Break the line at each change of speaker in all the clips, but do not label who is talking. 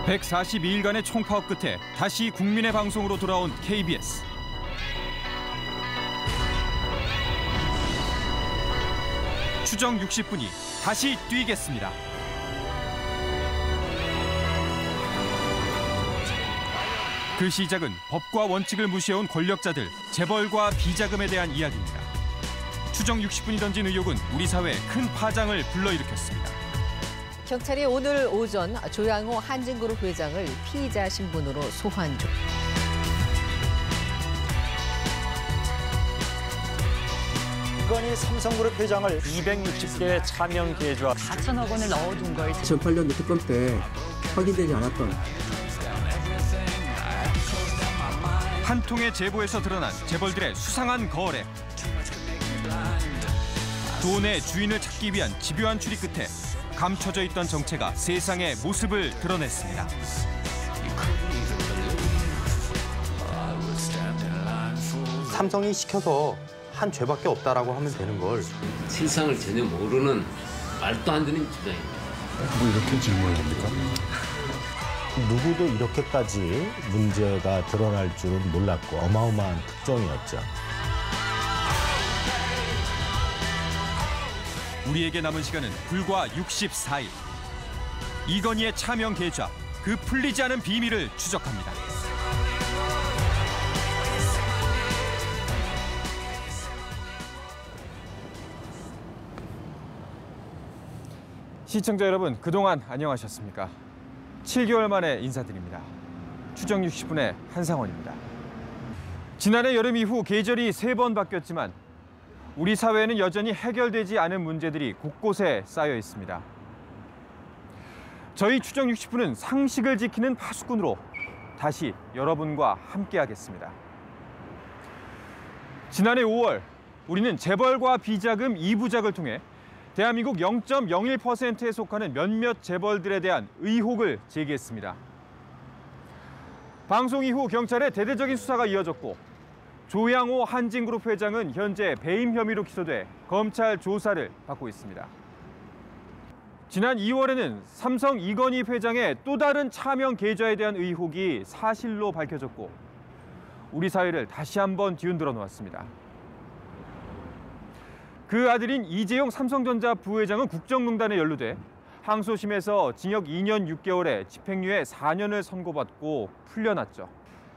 142일간의 총파업 끝에 다시 국민의 방송으로 돌아온 KBS. 추정 60분이 다시 뛰겠습니다. 그 시작은 법과 원칙을 무시해온 권력자들, 재벌과 비자금에 대한 이야기입니다. 추정 60분이 던진 의혹은 우리 사회에 큰 파장을 불러일으켰습니다.
경찰이 오늘 오전 조양호 한진그룹 회장을 피의자 신분으로 소환 중.
이건희 삼성그룹 회장을 260개의 차명 계좌
4천억 원을 넣어둔 걸
2008년 특검 때 확인되지 않았던
한 통의 제보에서 드러난 재벌들의 수상한 거래. 돈의 주인을 찾기 위한 집요한 추리 끝에 감춰져 있던 정체가 세상의 모습을 드러냈습니다.
삼성이 시켜서 한 죄밖에 없다라고 하면 되는 걸.
실상을 전혀 모르는 말도 안 되는 주장입니다.
뭐 이렇게 질문을 합니까?
누구도 이렇게까지 문제가 드러날 줄은 몰랐고 어마어마한 특종이었죠.
우리에게 남은 시간은 불과 64일. 이건희의 차명 계좌, 그 풀리지 않은 비밀을 추적합니다. 시청자 여러분, 그동안 안녕하셨습니까? 7개월 만에 인사드립니다. 추정 60분의 한상원입니다. 지난해 여름 이후 계절이 3번 바뀌었지만 우리 사회에는 여전히 해결되지 않은 문제들이 곳곳에 쌓여 있습니다. 저희 추정 60분은 상식을 지키는 파수꾼으로 다시 여러분과 함께하겠습니다. 지난해 5월, 우리는 재벌과 비자금 2부작을 통해 대한민국 0.01%에 속하는 몇몇 재벌들에 대한 의혹을 제기했습니다. 방송 이후 경찰의 대대적인 수사가 이어졌고 조양호 한진그룹 회장은 현재 배임 혐의로 기소돼 검찰 조사를 받고 있습니다. 지난 2월에는 삼성 이건희 회장의 또 다른 차명 계좌에 대한 의혹이 사실로 밝혀졌고 우리 사회를 다시 한번 뒤흔들어 놓았습니다. 그 아들인 이재용 삼성전자 부회장은 국정농단에 연루돼 항소심에서 징역 2년 6개월에 집행유예 4년을 선고받고 풀려났죠.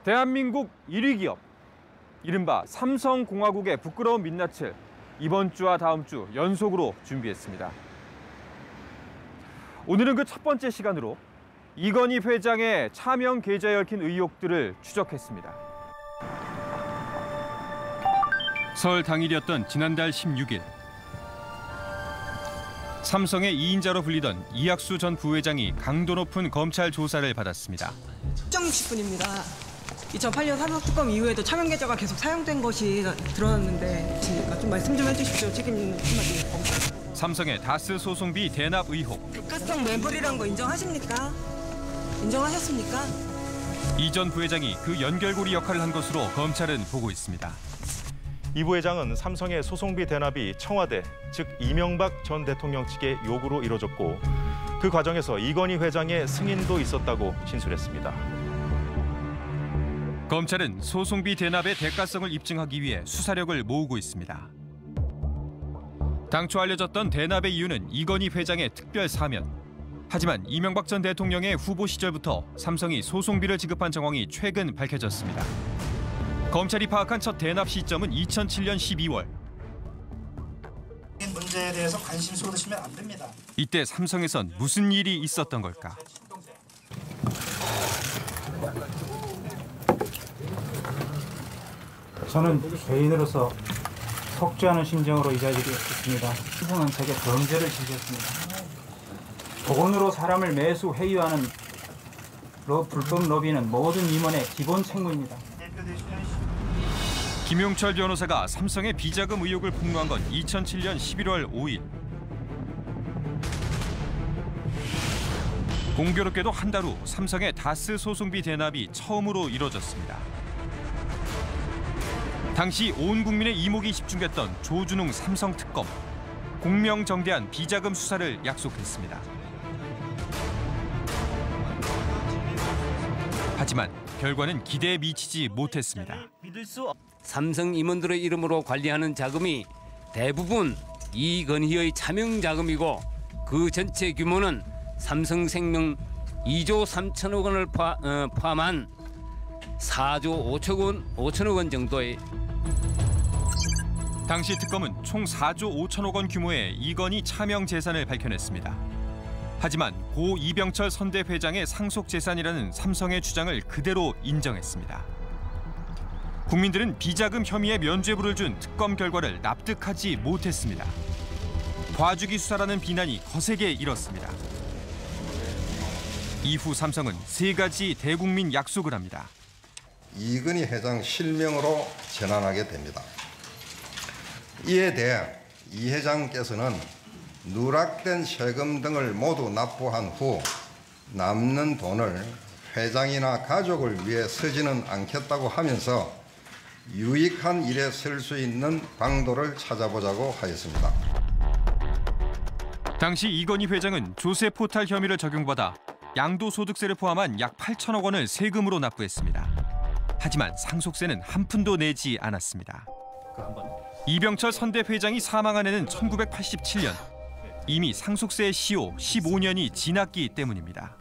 대한민국 1위 기업, 이른바 삼성공화국의 부끄러운 민낯을 이번 주와 다음 주 연속으로 준비했습니다. 오늘은 그 첫 번째 시간으로 이건희 회장의 차명 계좌에 얽힌 의혹들을 추적했습니다. 설 당일이었던 지난달 16일. 삼성의 2인자로 불리던 이학수 전 부회장이 강도 높은 검찰 조사를 받았습니다.
추정 60분입니다. 2008년 삼성특검 이후에도 차명 계좌가 계속 사용된 것이 드러났는데 좀 말씀 좀 해주십시오. 책임 있는 한마디.
삼성의 다스 소송비 대납 의혹.
국가성 매불이란 거 인정하십니까? 인정하셨습니까?
이 전 부회장이 그 연결고리 역할을 한 것으로 검찰은 보고 있습니다.
이 부회장은 삼성의 소송비 대납이 청와대, 즉 이명박 전 대통령 측의 요구로 이뤄졌고 그 과정에서 이건희 회장의 승인도 있었다고 진술했습니다.
검찰은 소송비 대납의 대가성을 입증하기 위해 수사력을 모으고 있습니다. 당초 알려졌던 대납의 이유는 이건희 회장의 특별 사면. 하지만 이명박 전 대통령의 후보 시절부터 삼성이 소송비를 지급한 정황이 최근 밝혀졌습니다. 검찰이 파악한 첫 대납 시점은 2007년 12월.
문제에 대해서 관심 쏟으시면 안 됩니다.
이때 삼성에선 무슨 일이 있었던 걸까?
저는 개인으로서 속죄하는 심정으로 이 자리에 있습니다. 삼성은 제게 범죄를 지시했습니다. 돈으로 사람을 매수 회유하는 불법 로비는 모든 임원의 기본 책무입니다.
김용철 변호사가 삼성의 비자금 의혹을 폭로한 건 2007년 11월 5일. 공교롭게도 한 달 후 삼성의 다스 소송비 대납이 처음으로 이뤄졌습니다. 당시 온 국민의 이목이 집중됐던 조준웅 삼성특검. 공명정대한 비자금 수사를 약속했습니다. 하지만 결과는 기대에 미치지 못했습니다.
삼성 임원들의 이름으로 관리하는 자금이 대부분 이건희의 차명 자금이고 그 전체 규모는 삼성생명 2조 3천억 원을 포함한 4조 5천억 원 정도의.
당시 특검은 총 4조 5천억 원 규모의 이건희 차명 재산을 밝혀냈습니다. 하지만 고 이병철 선대 회장의 상속 재산이라는 삼성의 주장을 그대로 인정했습니다. 국민들은 비자금 혐의의 면죄부를 준 특검 결과를 납득하지 못했습니다. 봐주기 수사라는 비난이 거세게 일었습니다. 이후 삼성은 3가지 대국민 약속을 합니다.
이건희 회장 실명으로 전환하게 됩니다. 이에 대해 이 회장께서는 누락된 세금 등을 모두 납부한 후 남는 돈을 회장이나 가족을 위해 쓰지는 않겠다고 하면서 유익한 일에 쓸 수 있는 방도를 찾아보자고 하였습니다.
당시 이건희 회장은 조세 포탈 혐의를 적용받아 양도소득세를 포함한 약 8천억 원을 세금으로 납부했습니다. 하지만 상속세는 한 푼도 내지 않았습니다. 이병철 선대 회장이 사망한 해는 1987년. 이미 상속세의 시효 15년이 지났기 때문입니다.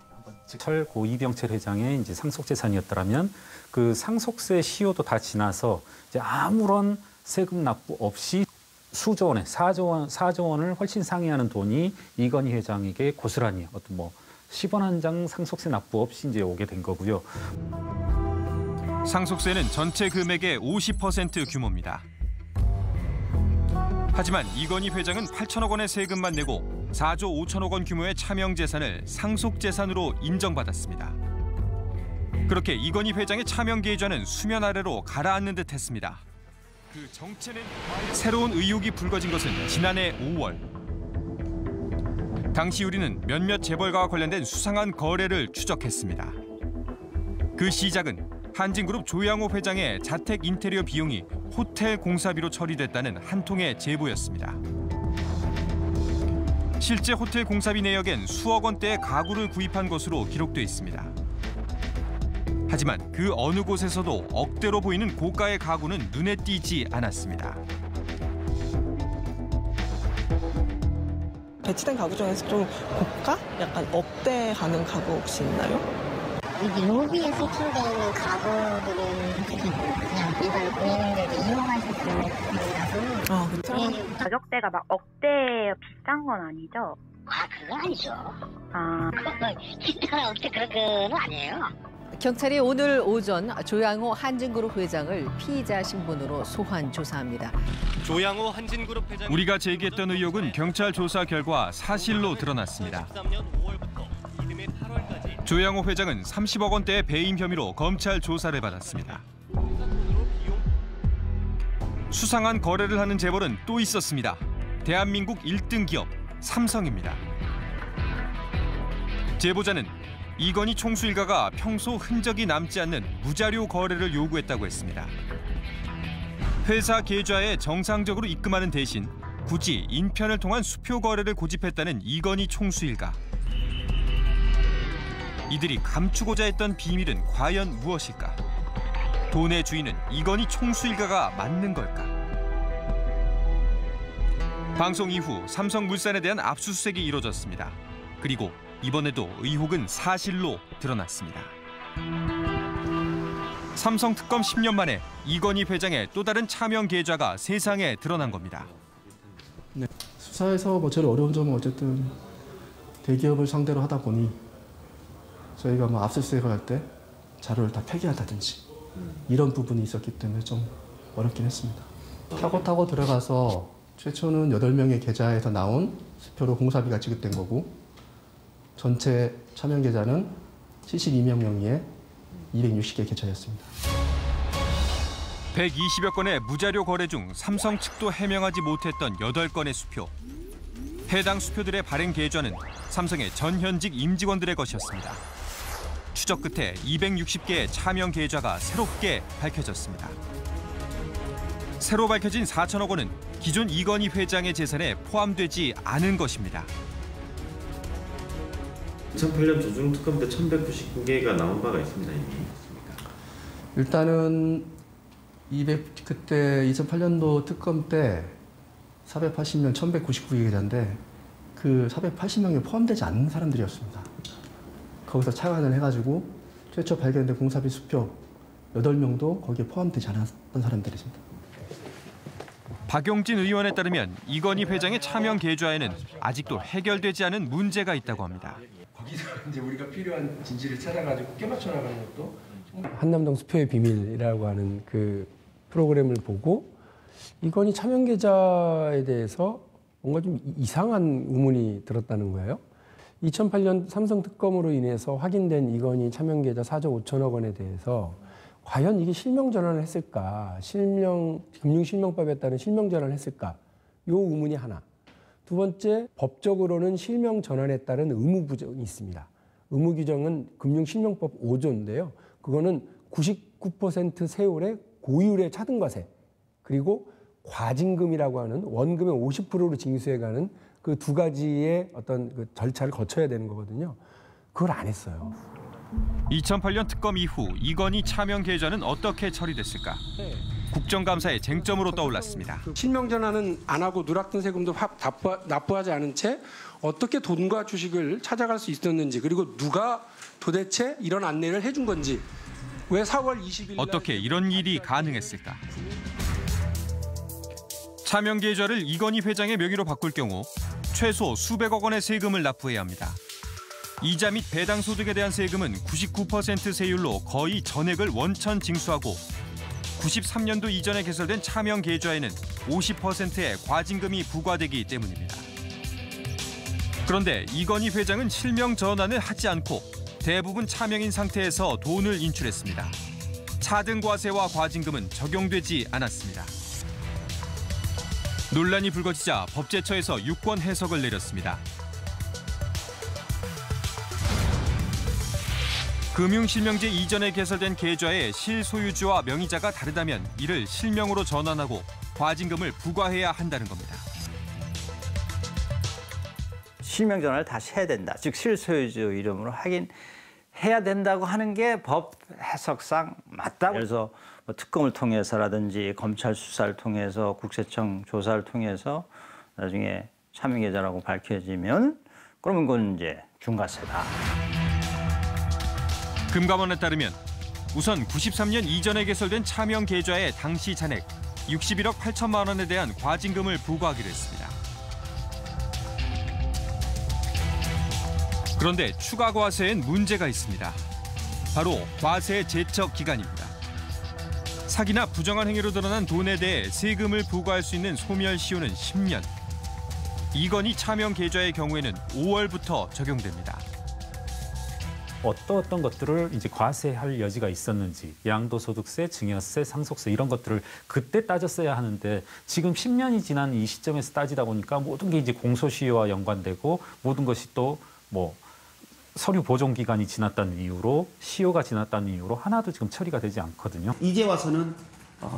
고 이병철 회장의 이제 상속재산이었더라면 그 상속세 시효도 다 지나서 이제 아무런 세금 납부 없이 수조 원에 4조 원을 훨씬 상회하는 돈이 이건희 회장에게 고스란히 어떤 뭐 10원 한 장 상속세 납부 없이 이제 오게 된 거고요.
상속세는 전체 금액의 50% 규모입니다. 하지만 이건희 회장은 8천억 원의 세금만 내고 4조 5천억 원 규모의 차명 재산을 상속재산으로 인정받았습니다. 그렇게 이건희 회장의 차명 계좌는 수면 아래로 가라앉는 듯했습니다. 그 정체는 새로운 의혹이 불거진 것은 지난해 5월. 당시 우리는 몇몇 재벌가와 관련된 수상한 거래를 추적했습니다. 그 시작은 한진그룹 조양호 회장의 자택 인테리어 비용이 호텔 공사비로 처리됐다는 한 통의 제보였습니다. 실제 호텔 공사비 내역엔 수억 원대의 가구를 구입한 것으로 기록돼 있습니다. 하지만 그 어느 곳에서도 억대로 보이는 고가의 가구는 눈에 띄지 않았습니다.
배치된 가구 중에서 좀 고가? 약간 억대 가는 가구 혹시 있나요?
묘비에 세팅되어 있는 가구들은 그냥 일반 고객님들도 이용하실 수 있는 가구라서
그렇죠.
가격대가 막 억대 비싼 건 아니죠?
그건 아니죠. 진짜 억대 그런 건 아니에요.
경찰이 오늘 오전 조양호 한진그룹 회장을 피의자 신분으로 소환 조사합니다.
조양호 한진그룹 회장.
우리가 제기했던 의혹은 경찰 조사 결과 사실로 드러났습니다. 조양호 회장은 30억 원대의 배임 혐의로 검찰 조사를 받았습니다. 수상한 거래를 하는 재벌은 또 있었습니다. 대한민국 1등 기업 삼성입니다. 제보자는 이건희 총수 일가가 평소 흔적이 남지 않는 무자료 거래를 요구했다고 했습니다. 회사 계좌에 정상적으로 입금하는 대신 굳이 인편을 통한 수표 거래를 고집했다는 이건희 총수 일가. 이들이 감추고자 했던 비밀은 과연 무엇일까? 돈의 주인은 이건희 총수 일가가 맞는 걸까? 방송 이후 삼성물산에 대한 압수수색이 이뤄졌습니다. 그리고 이번에도 의혹은 사실로 드러났습니다. 삼성 특검 10년 만에 이건희 회장의 또 다른 차명 계좌가 세상에 드러난 겁니다.
네, 수사에서 뭐 제일 어려운 점은 어쨌든 대기업을 상대로 하다 보니 저희가 뭐 압수수색을 할 때 자료를 다 폐기한다든지 이런 부분이 있었기 때문에 좀 어렵긴 했습니다. 타고 들어가서 최초는 8명의 계좌에서 나온 수표로 공사비가 지급된 거고 전체 차명 계좌는 72명 명의의 260개 계좌였습니다.
120여 건의 무자료 거래 중 삼성 측도 해명하지 못했던 8건의 수표. 해당 수표들의 발행 계좌는 삼성의 전현직 임직원들의 것이었습니다. 추적 끝에 260개의 차명 계좌가 새롭게 밝혀졌습니다. 새로 밝혀진 4천억 원은 기존 이건희 회장의 재산에 포함되지 않은 것입니다.
2008년 조중특검 때 1199개가 나온 바가 있습니다. 이미.
일단은 그때 2008년도 특검 때 480명 1199개 계좌인데 그 480명에 포함되지 않는 사람들이었습니다. 거기서 착안을 해가지고 최초 발견된 공사비 수표 8명도 거기에 포함되지 않았던 사람들이십니다.
박용진 의원에 따르면 이건희 회장의 차명 계좌에는 아직도 해결되지 않은 문제가 있다고 합니다.
거기서 이제 우리가 필요한 진실을 찾아가지고 껴맞춰 나가는 것도
한남동 수표의 비밀이라고 하는 그 프로그램을 보고 이건희 차명 계좌에 대해서 뭔가 좀 이상한 의문이 들었다는 거예요. 2008년 삼성 특검으로 인해서 확인된 이건희 차명 계좌 4조 5천억 원에 대해서 과연 이게 실명 전환을 했을까? 금융실명법에 따른 실명 전환을 했을까? 요 의문이 하나. 두 번째, 법적으로는 실명 전환에 따른 의무 규정이 있습니다. 의무 규정은 금융실명법 5조인데요. 그거는 99% 세율의 고율의 차등과세, 그리고 과징금이라고 하는 원금의 50%로 징수해가는 그 두 가지의 어떤 그 절차를 거쳐야 되는 거거든요. 그걸 안 했어요.
2008년 특검 이후 이건희 차명 계좌는 어떻게 처리됐을까? 국정감사의 쟁점으로 떠올랐습니다.
실명 전환은 안 하고 누락된 세금도 납부하지 않은 채 어떻게 돈과 주식을 찾아갈 수 있었는지, 그리고 누가 도대체 이런 안내를 해준 건지, 왜 4월 20일
어떻게 이런 일이 가능했을까? 차명 계좌를 이건희 회장의 명의로 바꿀 경우 최소 수백억 원의 세금을 납부해야 합니다. 이자 및 배당 소득에 대한 세금은 99% 세율로 거의 전액을 원천 징수하고 93년도 이전에 개설된 차명 계좌에는 50%의 과징금이 부과되기 때문입니다. 그런데 이건희 회장은 실명 전환을 하지 않고 대부분 차명인 상태에서 돈을 인출했습니다. 차등과세와 과징금은 적용되지 않았습니다. 논란이 불거지자 법제처에서 유권 해석을 내렸습니다. 금융실명제 이전에 개설된 계좌의 실소유주와 명의자가 다르다면 이를 실명으로 전환하고 과징금을 부과해야 한다는 겁니다.
실명 전환을 다시 해야 된다. 즉 실소유주 이름으로 하긴 해야 된다고 하는 게 법 해석상 맞다고. 그래서 뭐 특검을 통해서라든지 검찰 수사를 통해서 국세청 조사를 통해서 나중에 차명 계좌라고 밝혀지면 그러면 그건 이제 중과세다.
금감원에 따르면 우선 93년 이전에 개설된 차명 계좌의 당시 잔액 61억 8천만 원에 대한 과징금을 부과하기로 했습니다. 그런데 추가 과세엔 문제가 있습니다. 바로 과세 제척 기간입니다. 사기나 부정한 행위로 드러난 돈에 대해 세금을 부과할 수 있는 소멸시효는 10년. 이건희 차명 계좌의 경우에는 5월부터 적용됩니다.
어떤 것들을 이제 과세할 여지가 있었는지, 양도소득세, 증여세, 상속세 이런 것들을 그때 따졌어야 하는데 지금 10년이 지난 이 시점에서 따지다 보니까 모든 게 이제 공소시효와 연관되고 모든 것이 또 뭐 서류 보존 기간이 지났다는 이유로, 시효가 지났다는 이유로 하나도 지금 처리가 되지 않거든요.
이제 와서는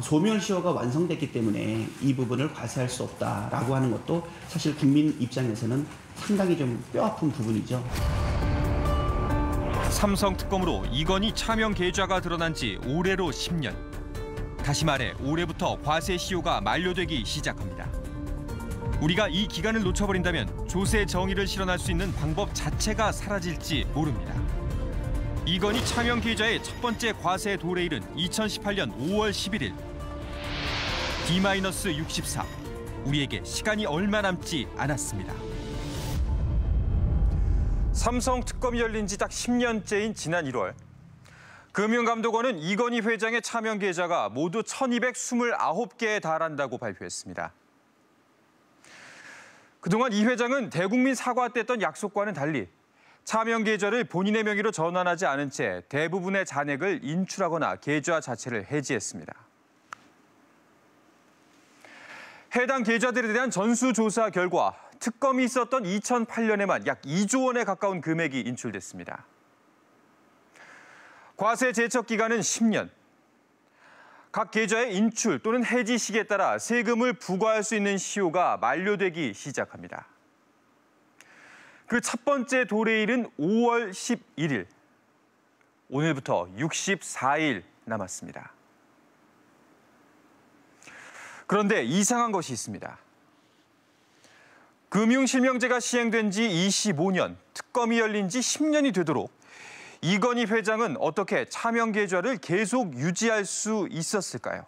소멸시효가 완성됐기 때문에 이 부분을 과세할 수 없다라고 하는 것도 사실 국민 입장에서는 상당히 좀 뼈아픈 부분이죠.
삼성 특검으로 이건희 차명 계좌가 드러난 지 올해로 10년. 다시 말해 올해부터 과세 시효가 만료되기 시작합니다. 우리가 이 기간을 놓쳐버린다면 조세 정의를 실현할 수 있는 방법 자체가 사라질지 모릅니다. 이건희 차명 계좌의 첫 번째 과세 도래일은 2018년 5월 11일. D-64. 우리에게 시간이 얼마 남지 않았습니다. 삼성 특검이 열린 지 딱 10년째인 지난 1월. 금융감독원은 이건희 회장의 차명 계좌가 모두 1,229개에 달한다고 발표했습니다. 그동안 이 회장은 대국민 사과 때 했던 약속과는 달리 차명 계좌를 본인의 명의로 전환하지 않은 채 대부분의 잔액을 인출하거나 계좌 자체를 해지했습니다. 해당 계좌들에 대한 전수조사 결과 특검이 있었던 2008년에만 약 2조 원에 가까운 금액이 인출됐습니다. 과세 제척 기간은 10년. 각 계좌의 인출 또는 해지 시기에 따라 세금을 부과할 수 있는 시효가 만료되기 시작합니다. 그 첫 번째 도래일은 5월 11일. 오늘부터 64일 남았습니다. 그런데 이상한 것이 있습니다. 금융실명제가 시행된 지 25년, 특검이 열린 지 10년이 되도록 이건희 회장은 어떻게 차명 계좌를 계속 유지할 수 있었을까요?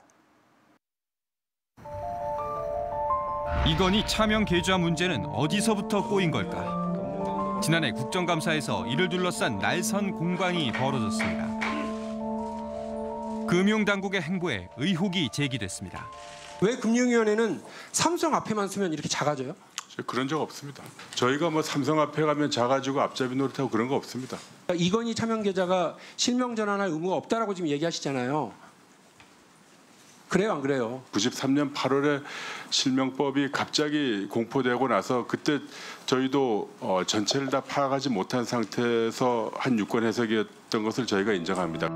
이건희 차명 계좌 문제는 어디서부터 꼬인 걸까? 지난해 국정감사에서 이를 둘러싼 날선 공방이 벌어졌습니다. 금융당국의 행보에 의혹이 제기됐습니다.
왜 금융위원회는 삼성 앞에만 쓰면 이렇게 작아져요?
그런 적 없습니다. 저희가 뭐 삼성 앞에 가면 작아지고 앞잡이 노릇하고 그런 거 없습니다.
이건희 차명 계좌가 실명 전환할 의무가 없다라고 지금 얘기하시잖아요. 그래요, 안 그래요?
93년 8월에 실명법이 갑자기 공포되고 나서 그때 저희도 전체를 다 파악하지 못한 상태에서 한 유권 해석이었던 것을 저희가 인정합니다.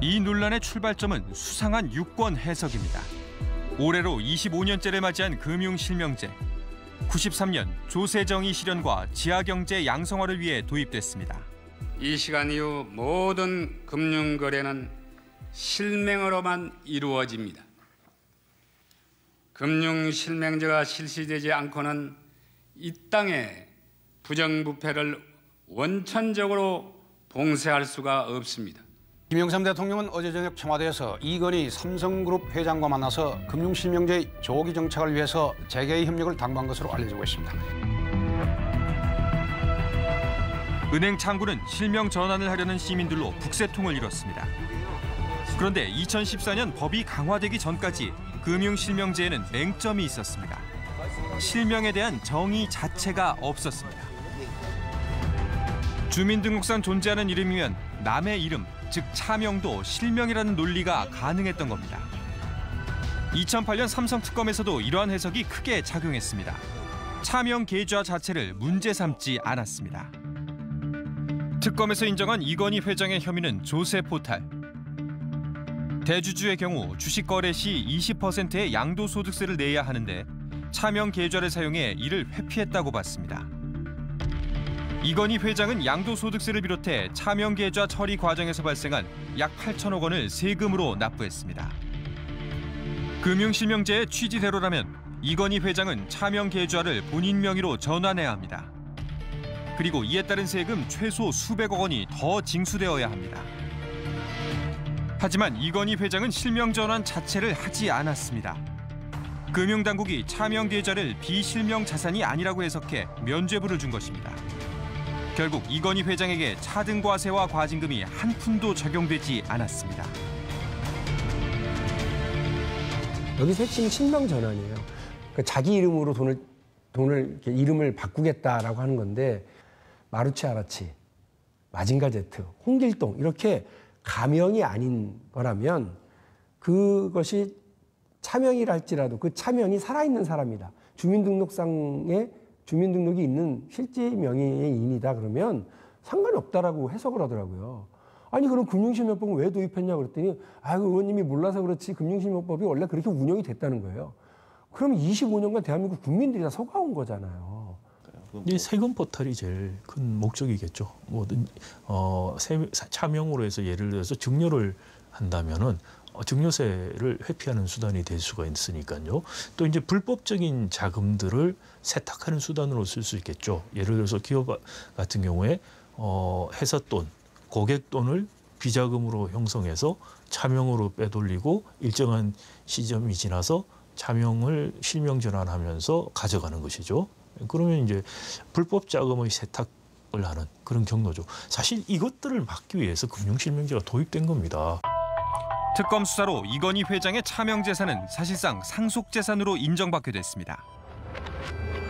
이 논란의 출발점은 수상한 유권 해석입니다. 올해로 25년째를 맞이한 금융실명제. 93년 조세정의 실현과 지하경제 양성화를 위해 도입됐습니다.
이 시간 이후 모든 금융거래는 실명으로만 이루어집니다. 금융실명제가 실시되지 않고는 이 땅의 부정부패를 원천적으로 봉쇄할 수가 없습니다.
김영삼 대통령은 어제 저녁 청와대에서 이건희 삼성그룹 회장과 만나서 금융실명제 조기 정착을 위해서 재개의 협력을 당부한 것으로 알려지고 있습니다.
은행 창구는 실명 전환을 하려는 시민들로 북새통을 이뤘습니다. 그런데 2014년 법이 강화되기 전까지 금융실명제에는 맹점이 있었습니다. 실명에 대한 정의 자체가 없었습니다. 주민등록상 존재하는 이름이면 남의 이름, 즉 차명도 실명이라는 논리가 가능했던 겁니다. 2008년 삼성특검에서도 이러한 해석이 크게 작용했습니다. 차명 계좌 자체를 문제 삼지 않았습니다. 특검에서 인정한 이건희 회장의 혐의는 조세 포탈. 대주주의 경우 주식 거래 시 20%의 양도소득세를 내야 하는데 차명 계좌를 사용해 이를 회피했다고 봤습니다. 이건희 회장은 양도소득세를 비롯해 차명 계좌 처리 과정에서 발생한 약 8천억 원을 세금으로 납부했습니다. 금융실명제의 취지대로라면 이건희 회장은 차명 계좌를 본인 명의로 전환해야 합니다. 그리고 이에 따른 세금 최소 수백억 원이 더 징수되어야 합니다. 하지만 이건희 회장은 실명 전환 자체를 하지 않았습니다. 금융당국이 차명 계좌를 비실명 자산이 아니라고 해석해 면죄부를 준 것입니다. 결국 이건희 회장에게 차등과세와 과징금이 한 푼도 적용되지 않았습니다.
여기서 핵심은 실명 전환이에요. 그러니까 자기 이름으로 돈을 이렇게 이름을 바꾸겠다라고 하는 건데 마루치 아라치, 마징가 제트, 홍길동 이렇게 가명이 아닌 거라면 그것이 차명이라 할지라도 그 차명이 살아있는 사람이다. 주민등록상에 주민등록이 있는 실제 명의인이다 그러면 상관이 없다라고 해석을 하더라고요. 아니 그럼 금융실명법은 왜 도입했냐고 그랬더니 그 의원님이 몰라서 그렇지 금융실명법이 원래 그렇게 운영이 됐다는 거예요. 그럼 25년간 대한민국 국민들이 다 속아온 거잖아요.
이 세금 포탈이 제일 큰 목적이겠죠. 뭐든 차명으로 해서 예를 들어서 증여를 한다면은 증여세를 회피하는 수단이 될 수가 있으니까요. 또 이제 불법적인 자금들을 세탁하는 수단으로 쓸 수 있겠죠. 예를 들어서 기업 같은 경우에 회사 돈, 고객 돈을 비자금으로 형성해서 차명으로 빼돌리고 일정한 시점이 지나서 차명을 실명 전환하면서 가져가는 것이죠. 그러면 이제 불법 자금의 세탁을 하는 그런 경로죠. 사실 이것들을 막기 위해서 금융실명제가 도입된 겁니다.
특검 수사로 이건희 회장의 차명 재산은 사실상 상속 재산으로 인정받게 됐습니다.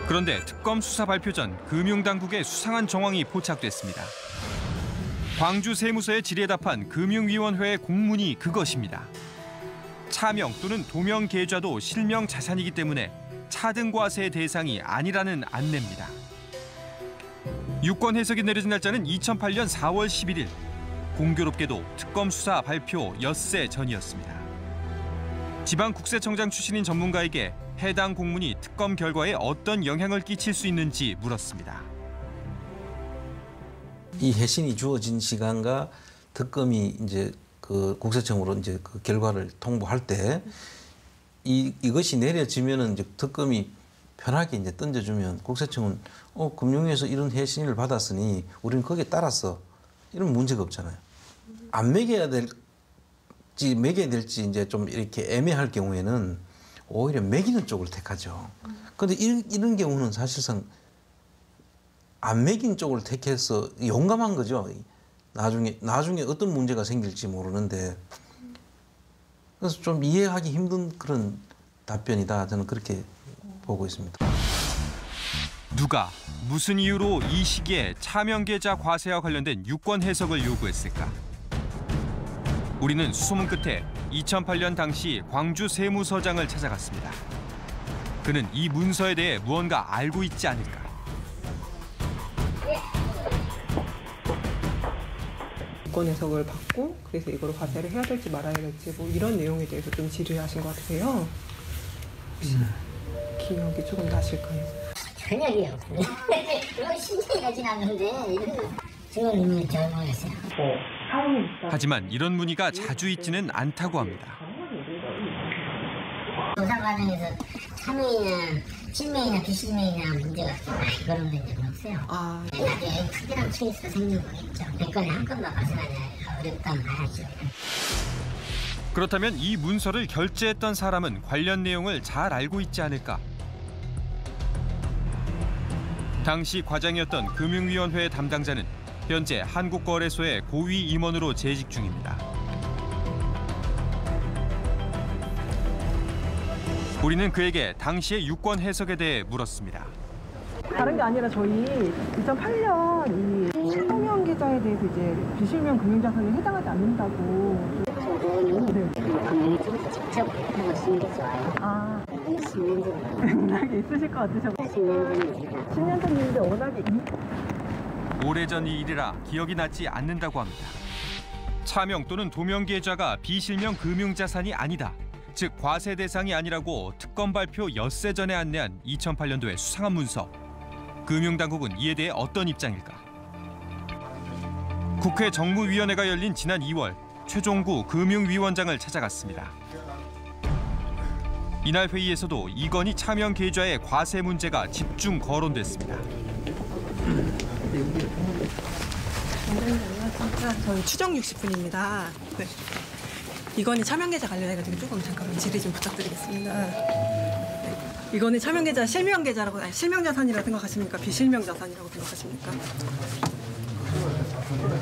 그런데 특검 수사 발표 전 금융당국의 수상한 정황이 포착됐습니다. 광주 세무서의 질의에 답한 금융위원회의 공문이 그것입니다. 차명 또는 도명 계좌도 실명 자산이기 때문에 차등과세 대상이 아니라는 안내입니다. 유권 해석이 내려진 날짜는 2008년 4월 11일. 공교롭게도 특검 수사 발표 엿새 전이었습니다. 지방국세청장 출신인 전문가에게 해당 공문이 특검 결과에 어떤 영향을 끼칠 수 있는지 물었습니다.
이 해신이 주어진 시간과 특검이 이제 그 국세청으로 이제 그 결과를 통보할 때 이것이 내려지면은 이제 특검이 편하게 이제 던져주면 국세청은 금융위에서 이런 해신을 받았으니 우리는 거기에 따라서 이런 문제가 없잖아요. 안 매겨야 될지 매겨야 될지 이제 좀 이렇게 애매할 경우에는 오히려 매기는 쪽을 택하죠. 그런데 이런 경우는 사실상 안 매긴 쪽을 택해서 용감한 거죠. 나중에 어떤 문제가 생길지 모르는데 그래서 좀 이해하기 힘든 그런 답변이다. 저는 그렇게 보고 있습니다.
누가 무슨 이유로 이 시기에 차명계좌 과세와 관련된 유권 해석을 요구했을까? 우리는 수소문 끝에 2008년 당시 광주 세무서장을 찾아갔습니다. 그는 이 문서에 대해 무언가 알고 있지 않을까?
유권 해석을 받고 그래서 이거를 과세를 해야 될지 말아야 될지 뭐 이런 내용에 대해서 좀 질의하신 것 같으세요. 혹시 기억이 조금 나실까요?
전혀 기억 없어요. 그건 신청이 지났는데 지금 의미를 잘 모르겠어요.
하지만 이런 문의가 자주 있지는 않다고 합니다.
조사 과정에서 참여이나 실명이나 비실명이나 문제가 그런 적은 없어요. 나중에 특별한 케이스가 생긴 거겠죠. 100건에 한 건만 봐서는 어렵다는 말이죠.
그렇다면 이 문서를 결제했던 사람은 관련 내용을 잘 알고 있지 않을까? 당시 과장이었던 금융위원회 담당자는 현재 한국거래소의 고위 임원으로 재직 중입니다. 우리는 그에게 당시의 유권 해석에 대해 물었습니다.
다른 게 아니라 저희 2008년 이 실명 계좌에 대해서 이제 비실명 금융자산에 해당하지 않는다고.
금융이 쪽에서 직접 하고 쓰는 게 좋아요. 10년 전.
맥락이 있으실 것 같으셔. 10년 전인데 워낙에
오래전 이 일이라 기억이 나지 않는다고 합니다. 차명 또는 도명 계좌가 비실명 금융자산이 아니다. 즉 과세 대상이 아니라고 특검 발표 엿새 전에 안내한 2008년도의 수상한 문서. 금융당국은 이에 대해 어떤 입장일까? 국회 정무위원회가 열린 지난 2월 최종구 금융위원장을 찾아갔습니다. 이날 회의에서도 이건희 차명 계좌의 과세 문제가 집중 거론됐습니다.
저희 추정 60분입니다. 네. 이건희 차명계좌 관련해가지고 조금 잠깐만 질의 좀 부탁드리겠습니다. 네. 이건희 차명계좌 실명계좌라고 실명자산이라고 생각하십니까? 비실명자산이라고 생각하십니까?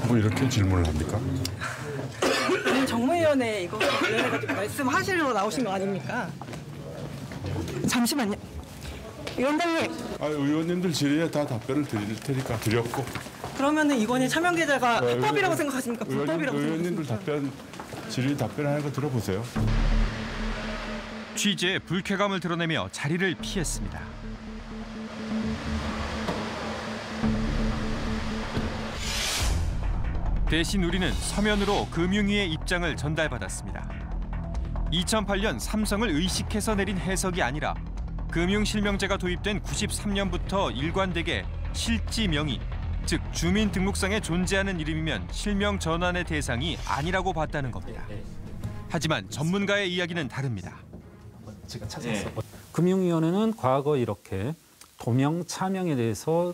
뭐 이렇게 질문을 합니까?
정무위원회 이거 관련해가지고 말씀하시러 나오신 거 아닙니까? 잠시만요. 위원장님.
의원님들 질의에 다 답변을 드릴 테니까 드렸고.
그러면은 이건희 차명계좌가 합법이라고 생각하십니까? 불법이라고
의원님들 질의 답변하는 거 들어보세요.
취재에 불쾌감을 드러내며 자리를 피했습니다. 대신 우리는 서면으로 금융위의 입장을 전달받았습니다. 2008년 삼성을 의식해서 내린 해석이 아니라 금융실명제가 도입된 93년부터 일관되게 실지 명의, 즉 주민등록상에 존재하는 이름이면 실명 전환의 대상이 아니라고 봤다는 겁니다. 하지만 전문가의 이야기는 다릅니다.
제가 찾았어요. 금융위원회는 과거 이렇게 도명, 차명에 대해서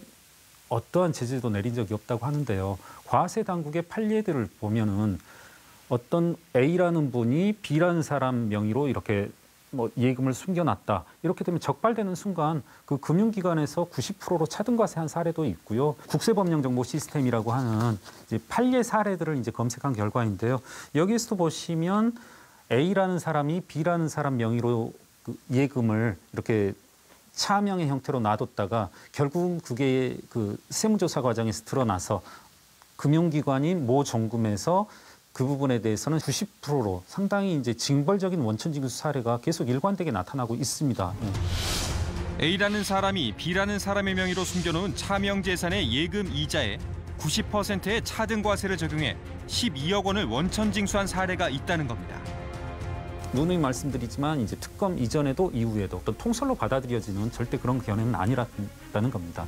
어떠한 제재도 내린 적이 없다고 하는데요. 과세 당국의 판례들을 보면은 어떤 A라는 분이 B라는 사람 명의로 이렇게 예금을 숨겨놨다. 이렇게 되면 적발되는 순간 그 금융기관에서 90%로 차등과세한 사례도 있고요. 국세법령정보 시스템이라고 하는 이제 판례 사례들을 이제 검색한 결과인데요. 여기에서도 보시면 A라는 사람이 B라는 사람 명의로 그 예금을 이렇게 차명의 형태로 놔뒀다가 결국 그게 그 세무조사 과정에서 드러나서 금융기관인 모 정금에서 그 부분에 대해서는 90%로 상당히 이제 징벌적인 원천징수 사례가 계속 일관되게 나타나고 있습니다.
A라는 사람이 B라는 사람의 명의로 숨겨놓은 차명 재산의 예금 이자에 90%의 차등과세를 적용해 12억 원을 원천징수한 사례가 있다는 겁니다.
누누이 말씀드리지만 이제 특검 이전에도 이후에도 어떤 통설로 받아들여지는 절대 그런 견해는 아니라는 겁니다.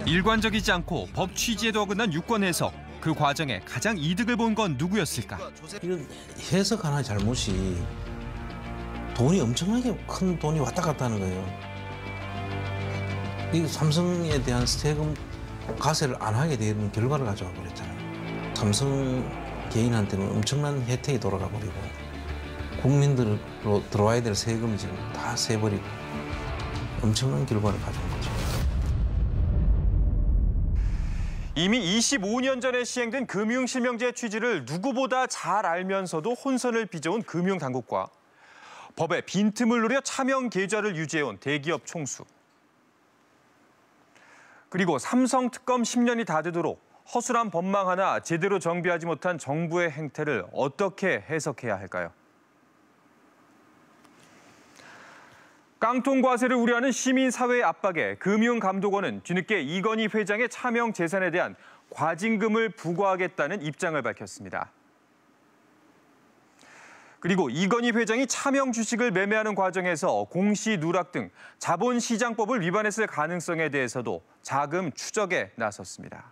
일관적이지 않고 법 취지에도 어긋난 유권 해석. 그 과정에 가장 이득을 본 건 누구였을까?
이런 해석 하나 잘못이 돈이 엄청나게 큰 돈이 왔다 갔다 하는 거예요. 이 삼성에 대한 세금 과세를 안 하게 되는 결과를 가져와 버렸잖아요. 삼성 개인한테는 엄청난 혜택이 돌아가 버리고 국민들로 들어와야 될 세금을 지금 다 세버리고 엄청난 결과를 가져온 거죠.
이미 25년 전에 시행된 금융실명제 취지를 누구보다 잘 알면서도 혼선을 빚어온 금융당국과 법의 빈틈을 노려 차명 계좌를 유지해온 대기업 총수. 그리고 삼성 특검 10년이 다 되도록 허술한 법망 하나 제대로 정비하지 못한 정부의 행태를 어떻게 해석해야 할까요? 깡통 과세를 우려하는 시민사회의 압박에 금융감독원은 뒤늦게 이건희 회장의 차명 재산에 대한 과징금을 부과하겠다는 입장을 밝혔습니다. 그리고 이건희 회장이 차명 주식을 매매하는 과정에서 공시 누락 등 자본시장법을 위반했을 가능성에 대해서도 자금 추적에 나섰습니다.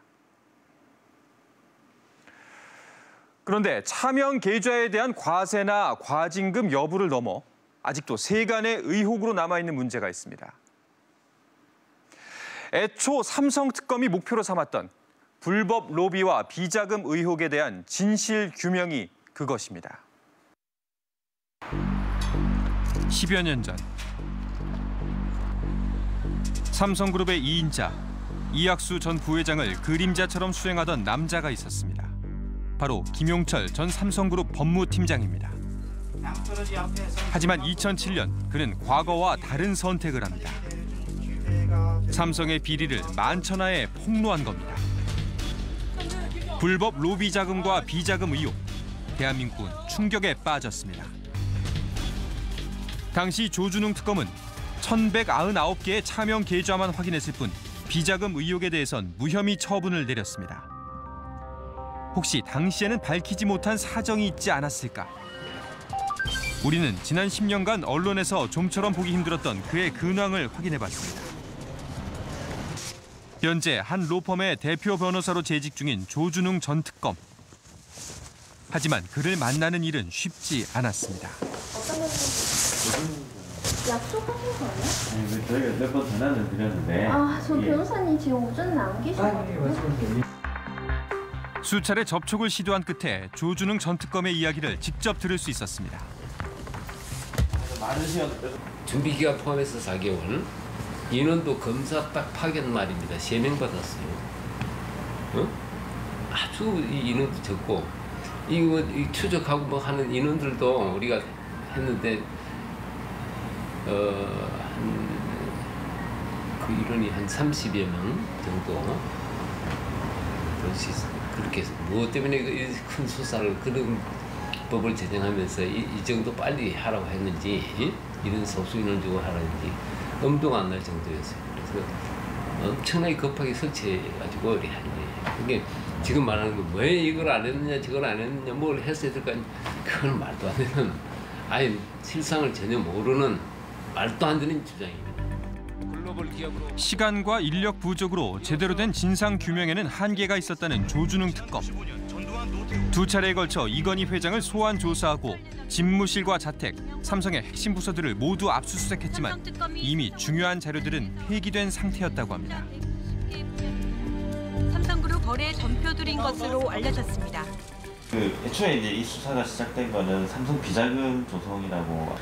그런데 차명 계좌에 대한 과세나 과징금 여부를 넘어 아직도 세간의 의혹으로 남아있는 문제가 있습니다. 애초 삼성 특검이 목표로 삼았던 불법 로비와 비자금 의혹에 대한 진실 규명이 그것입니다. 10여 년 전 삼성그룹의 2인자 이학수 전 부회장을 그림자처럼 수행하던 남자가 있었습니다. 바로 김용철 전 삼성그룹 법무팀장입니다. 하지만 2007년 그는 과거와 다른 선택을 합니다. 삼성의 비리를 만천하에 폭로한 겁니다. 불법 로비 자금과 비자금 의혹, 대한민국은 충격에 빠졌습니다. 당시 조준웅 특검은 1,199개의 차명 계좌만 확인했을 뿐 비자금 의혹에 대해선 무혐의 처분을 내렸습니다. 혹시 당시에는 밝히지 못한 사정이 있지 않았을까? 우리는 지난 10년간 언론에서 좀처럼 보기 힘들었던 그의 근황을 확인해봤습니다. 현재 한 로펌의 대표 변호사로 재직 중인 조준웅 전 특검. 하지만 그를 만나는 일은 쉽지 않았습니다.
약속하신 거예요?
네, 저희가 몇 번 전화를 드렸는데.
저 변호사님 지금 오전에 안 계시거든요.
수차례 접촉을 시도한 끝에 조준웅 전 특검의 이야기를 직접 들을 수 있었습니다.
많은 시간 준비 기간 포함해서 4개월. 인원도 검사 딱 파견 말입니다. 3명 받았어요. 아주 인원도 적고 이거 추적하고 뭐 하는 인원들도 우리가 했는데 그 인원이 한 30여 명 정도. 그렇게 뭐 때문에 큰 수사를 그런 법을 제정하면서 이 정도 빨리 하라고 했는지 이런 소수 인원을 주고 하라는지 엄두가 안 날 정도였어요. 그래서 엄청나게 급하게 설치해가지고 이렇게 한 거예요. 이게 지금 말하는 거 왜 이걸 안 했느냐 저걸 안 했느냐 뭘 했어야 될까 그건 말도 안 되는 아예 실상을 전혀 모르는 말도 안 되는 주장입니다.
시간과 인력 부족으로 제대로 된 진상 규명에는 한계가 있었다는 조준웅 특검. 2차례에 걸쳐 이건희 회장을 소환 조사하고 집무실과 자택, 삼성의 핵심 부서들을 모두 압수수색했지만 이미 중요한 자료들은 폐기된 상태였다고 합니다.
삼성그룹 거래 전표들인 것으로 알려졌습니다.
애초에 이제 이 수사가 시작된 거는 삼성 비자금 조성이라고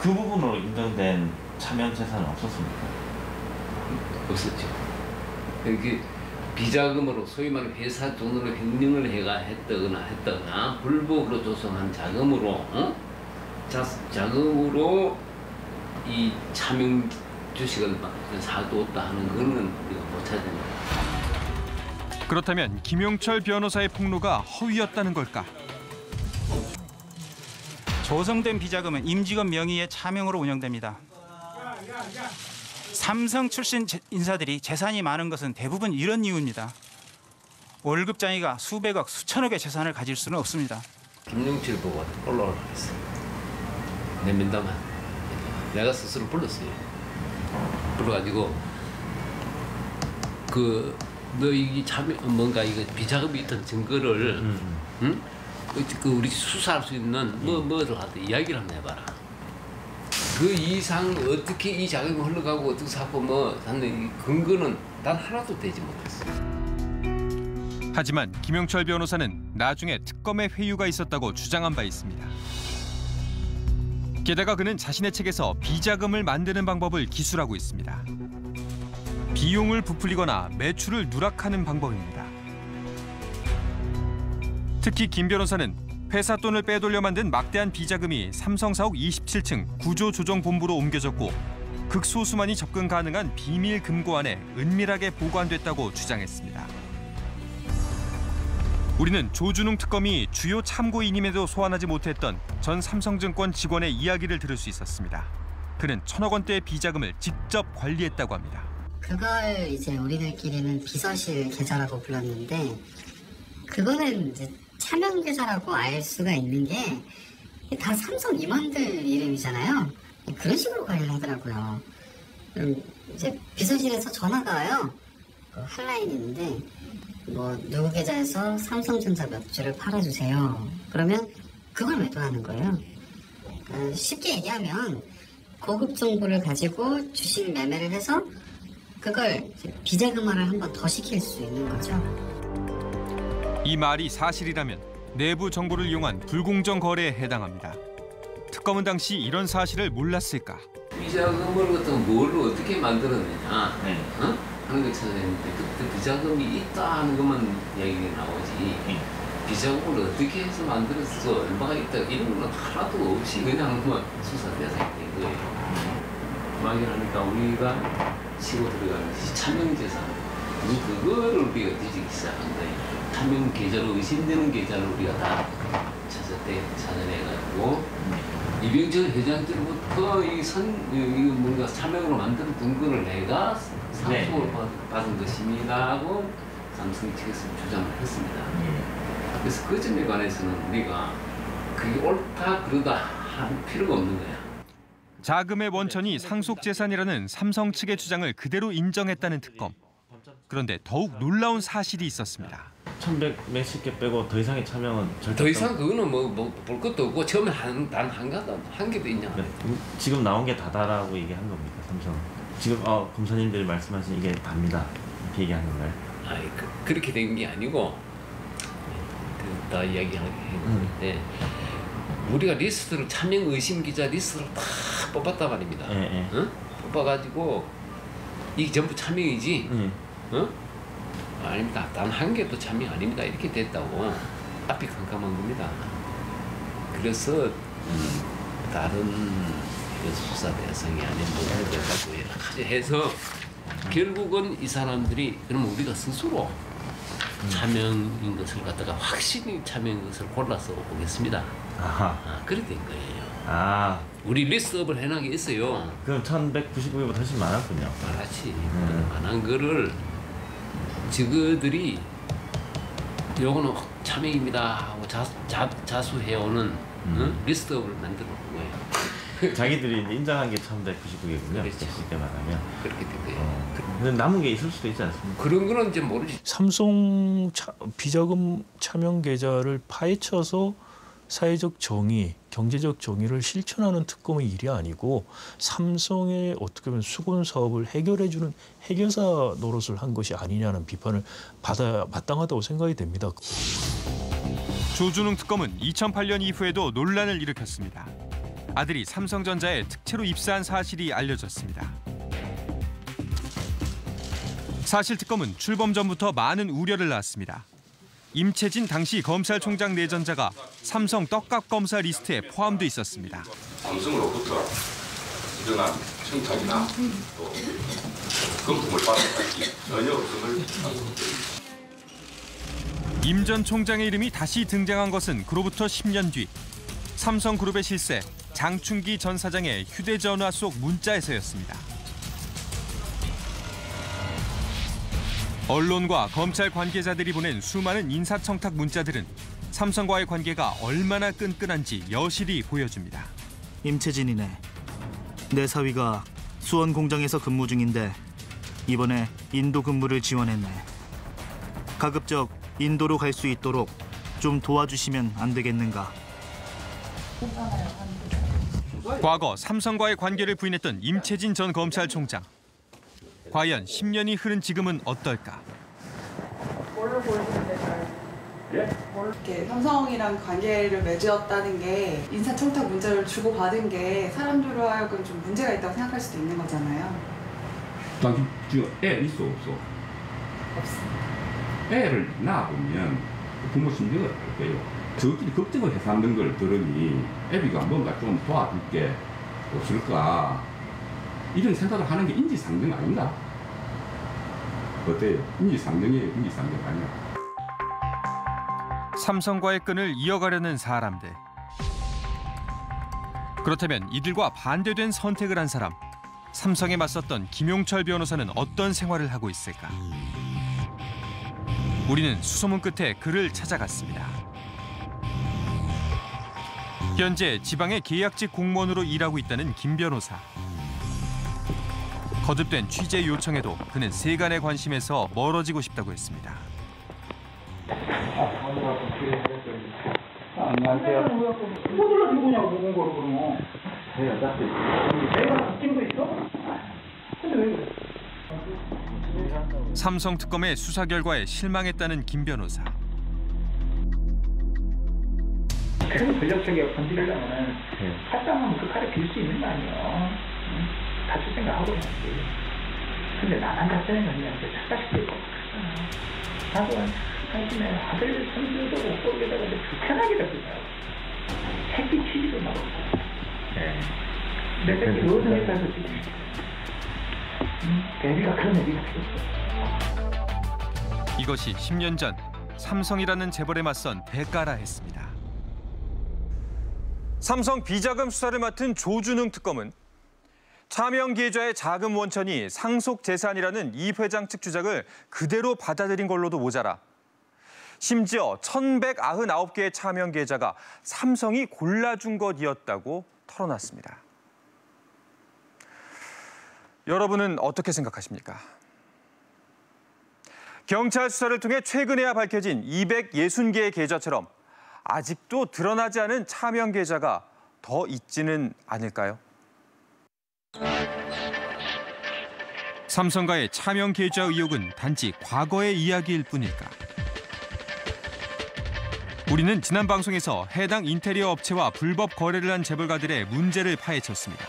그 부분으로 인정된 차명 재산은 없었습니까?
없었죠. 이게 비자금으로 소위 말하는 회사 돈으로 횡령을 했다거나 불법으로 조성한 자금으로 자금으로 이 차명 주식을 사두었다 하는 거는 우리가 못 찾습니다.
그렇다면 김용철 변호사의 폭로가 허위였다는 걸까?
조성된 비자금은 임직원 명의의 차명으로 운영됩니다. 삼성 출신 인사들이 재산이 많은 것은 대부분 이런 이유입니다. 월급장이가 수백억, 수천억의 재산을 가질 수는 없습니다.
김용철 보고 올라오라고 했어요. 내 면담한 내가 스스로 불렀어요. 불러가지고 너 이게 참 뭔가 이거 비자금이 있던 증거를 응? 그 우리 수사할 수 있는 뭐를 하든 이야기를 한번 해봐라. 그 이상 어떻게 이 자금이 흘러가고 어떻게 사고 뭐 하는 근거는 단 하나도 되지 못했어.
하지만 김영철 변호사는 나중에 특검의 회유가 있었다고 주장한 바 있습니다. 게다가 그는 자신의 책에서 비자금을 만드는 방법을 기술하고 있습니다. 비용을 부풀리거나 매출을 누락하는 방법입니다. 특히 김 변호사는 회사 돈을 빼돌려 만든 막대한 비자금이 삼성사옥 27층 구조조정본부로 옮겨졌고 극소수만이 접근 가능한 비밀 금고 안에 은밀하게 보관됐다고 주장했습니다. 우리는 조준웅 특검이 주요 참고인임에도 소환하지 못했던 전 삼성증권 직원의 이야기를 들을 수 있었습니다. 그는 1,000억 원대의 비자금을 직접 관리했다고 합니다.
그걸 이제 우리들끼리는 비서실 계좌라고 불렀는데 그거는 이제 차명 계좌라고 알 수가 있는 게 다 삼성 임원들 이름이잖아요. 그런 식으로 관리를 하더라고요. 이제 비서실에서 전화가 와요. 핫라인이 있는데 뭐 누구 계좌에서 삼성전자 몇 주를 팔아주세요. 그러면 그걸 매도하는 거예요. 쉽게 얘기하면 고급 정보를 가지고 주식 매매를 해서 그걸 비자금화를 한 번 더 시킬 수 있는 거죠.
이 말이 사실이라면 내부 정보를 이용한 불공정 거래에 해당합니다. 특검은 당시 이런 사실을 몰랐을까?
비자금을 어떤 뭘로 어떻게 만들었느냐 어? 하는 걸 찾아냈는데 그때 비자금이 있다 하는 것만 얘기가 나오지 비자금을 어떻게 해서 만들어서 얼마가 있다 이런 건 하나도 없이 그냥 뭐 수사 대상이 된 거예요. 막이라니까 우리가 치고 들어가는 차명재산 그거를 우리가 뒤지기 시작한 거예요. 차명 계좌로 의심되는 계좌를 우리가 다 찾아내가지고 이병철 회장 때부터 이거 뭔가 차명으로 만들었던 거를 내가 상속을 받은 것입니다 하고 삼성 측에서 주장을 했습니다. 그래서 그 점에 관해서는 우리가 그게 옳다 그러다 할 필요가 없는 거야.
자금의 원천이 상속재산이라는 삼성 측의 주장을 그대로 인정했다는 특검. 그런데 더욱 놀라운 사실이 있었습니다.
1,100 몇십 개 빼고 더 이상의 차명은 절대
더 이상 그거는 뭐 볼 것도 없고 처음에 한 개도 있냐.
네. 지금 나온 게 다다라고 얘기한 겁니까 삼성? 지금 검사님들이 말씀하신 이게 답니다 이렇게 얘기한 건가요?
아니 그렇게 된 게 아니고 다 이야기했는데 우리가 리스트를 차명 의심 기자 리스트를 다 뽑았단 말입니다. 응? 뽑아가지고 이게 전부 차명이지. 어? 아닙니다. 단 한 개도 차명 아닙니다. 이렇게 됐다고 앞이 깜깜한 겁니다. 그래서 다른 수사 대상이 아닌 부분을 가지고 여러 가지 해서 결국은 이 사람들이 그럼 우리가 스스로 차명인 것을 갖다가 확실히 차명인 것을 골라서 보겠습니다. 그렇게 된 거예요. 우리 리스트업을 해놓은 게 있어요.
그럼 1,199개보다 훨씬 많았군요.
많았지. 많은 거를 저거들이 요거는 차명입니다 하고 자수해오는 리스트업을 만들어 본 거예요.
자기들이 이제 인정한 게 1,199개군요.
그렇죠.
쉽게 말하면.
그렇게 된 거예요.
근데 남은 게 있을 수도 있지 않습니까?
그런 거는 이제 모르지.
삼성 비자금 차명 계좌를 파헤쳐서 사회적 정의, 경제적 정의를 실천하는 특검의 일이 아니고 삼성의 어떻게 보면 수건 사업을 해결해주는 해결사 노릇을 한 것이 아니냐는 비판을 받아야 마땅하다고 생각이 됩니다.
조준웅 특검은 2008년 이후에도 논란을 일으켰습니다. 아들이 삼성전자에 특채로 입사한 사실이 알려졌습니다. 사실 특검은 출범 전부터 많은 우려를 낳았습니다. 임채진 당시 검찰총장 내전자가 삼성 떡값 검사 리스트에 포함돼 있었습니다.
삼성으로부터 부정한 청탁이나 또 금품을 받은 것이 전혀 없음을
임 전 총장의 이름이 다시 등장한 것은 그로부터 10년 뒤 삼성그룹의 실세 장충기 전 사장의 휴대전화 속 문자에서였습니다. 언론과 검찰 관계자들이 보낸 수많은 인사청탁 문자들은 삼성과의 관계가 얼마나 끈끈한지 여실히 보여줍니다.
임채진이네. 내 사위가 수원 공장에서 근무 중인데
이번에 인도 근무를 지원했네. 가급적 인도로 갈 수 있도록 좀 도와주시면 안 되겠는가.
과거 삼성과의 관계를 부인했던 임채진 전 검찰총장. 과연 10년이 흐른 지금은 어떨까?
뭘로 보여주면 될까요? 이렇게 삼성이랑 관계를 맺었다는 게 인사청탁 문자를 주고받은 게 사람들로 하여금 좀 문제가 있다고 생각할 수도 있는 거잖아요.
당신 지금 애 있어 없어?
없어.
애를 낳아보면 부모 심리가 어떨 거예요. 저끼리 걱정을 해서 하는 걸 들으니 애비가 뭔가 좀 도와줄 게 없을까 이런 생각을 하는 게 인지상정 아닌가? 어때요? 인지상정이에요? 인지상정 아니야?
삼성과의 끈을 이어가려는 사람들. 그렇다면 이들과 반대된 선택을 한 사람, 삼성에 맞섰던 김용철 변호사는 어떤 생활을 하고 있을까? 우리는 수소문 끝에 그를 찾아갔습니다. 현재 지방의 계약직 공무원으로 일하고 있다는 김 변호사. 거듭된 취재 요청에도 그는 세간의 관심에서 멀어지고 싶다고 했습니다.
안녕하세요. 포도를 들고 오냐고 먹은 거로 그러면. 내가 느낌도 있어? 근데 왜 그래?
삼성 특검의 수사 결과에 실망했다는 김 변호사.
큰 권력체계가 건드리려면 탈당하면 그 칼에 빌 수 있는 거 아니에요. 다칠 생각하고 해야지. 근데 나만 다치는 게 아니라 이제 자식들 거 그렇잖아. 나도 당신의 아들, 손주도 못 보게 되고 불편하게 되더라고. 새끼 치지도 말고. 내 새끼 노선에 따라서 지금. 애비가 그런 애비가 되겠어.
이것이 10년 전 삼성이라는 재벌에 맞선 대가라 했습니다. 삼성 비자금 수사를 맡은 조준흥 특검은 차명 계좌의 자금 원천이 상속 재산이라는 이 회장 측 주장을 그대로 받아들인 걸로도 모자라 심지어 1,199개의 차명 계좌가 삼성이 골라준 것이었다고 털어놨습니다. 여러분은 어떻게 생각하십니까? 경찰 수사를 통해 최근에야 밝혀진 260개의 계좌처럼 아직도 드러나지 않은 차명 계좌가 더 있지는 않을까요? 삼성과의 차명 계좌 의혹은 단지 과거의 이야기일 뿐일까? 우리는 지난 방송에서 해당 인테리어 업체와 불법 거래를 한 재벌가들의 문제를 파헤쳤습니다.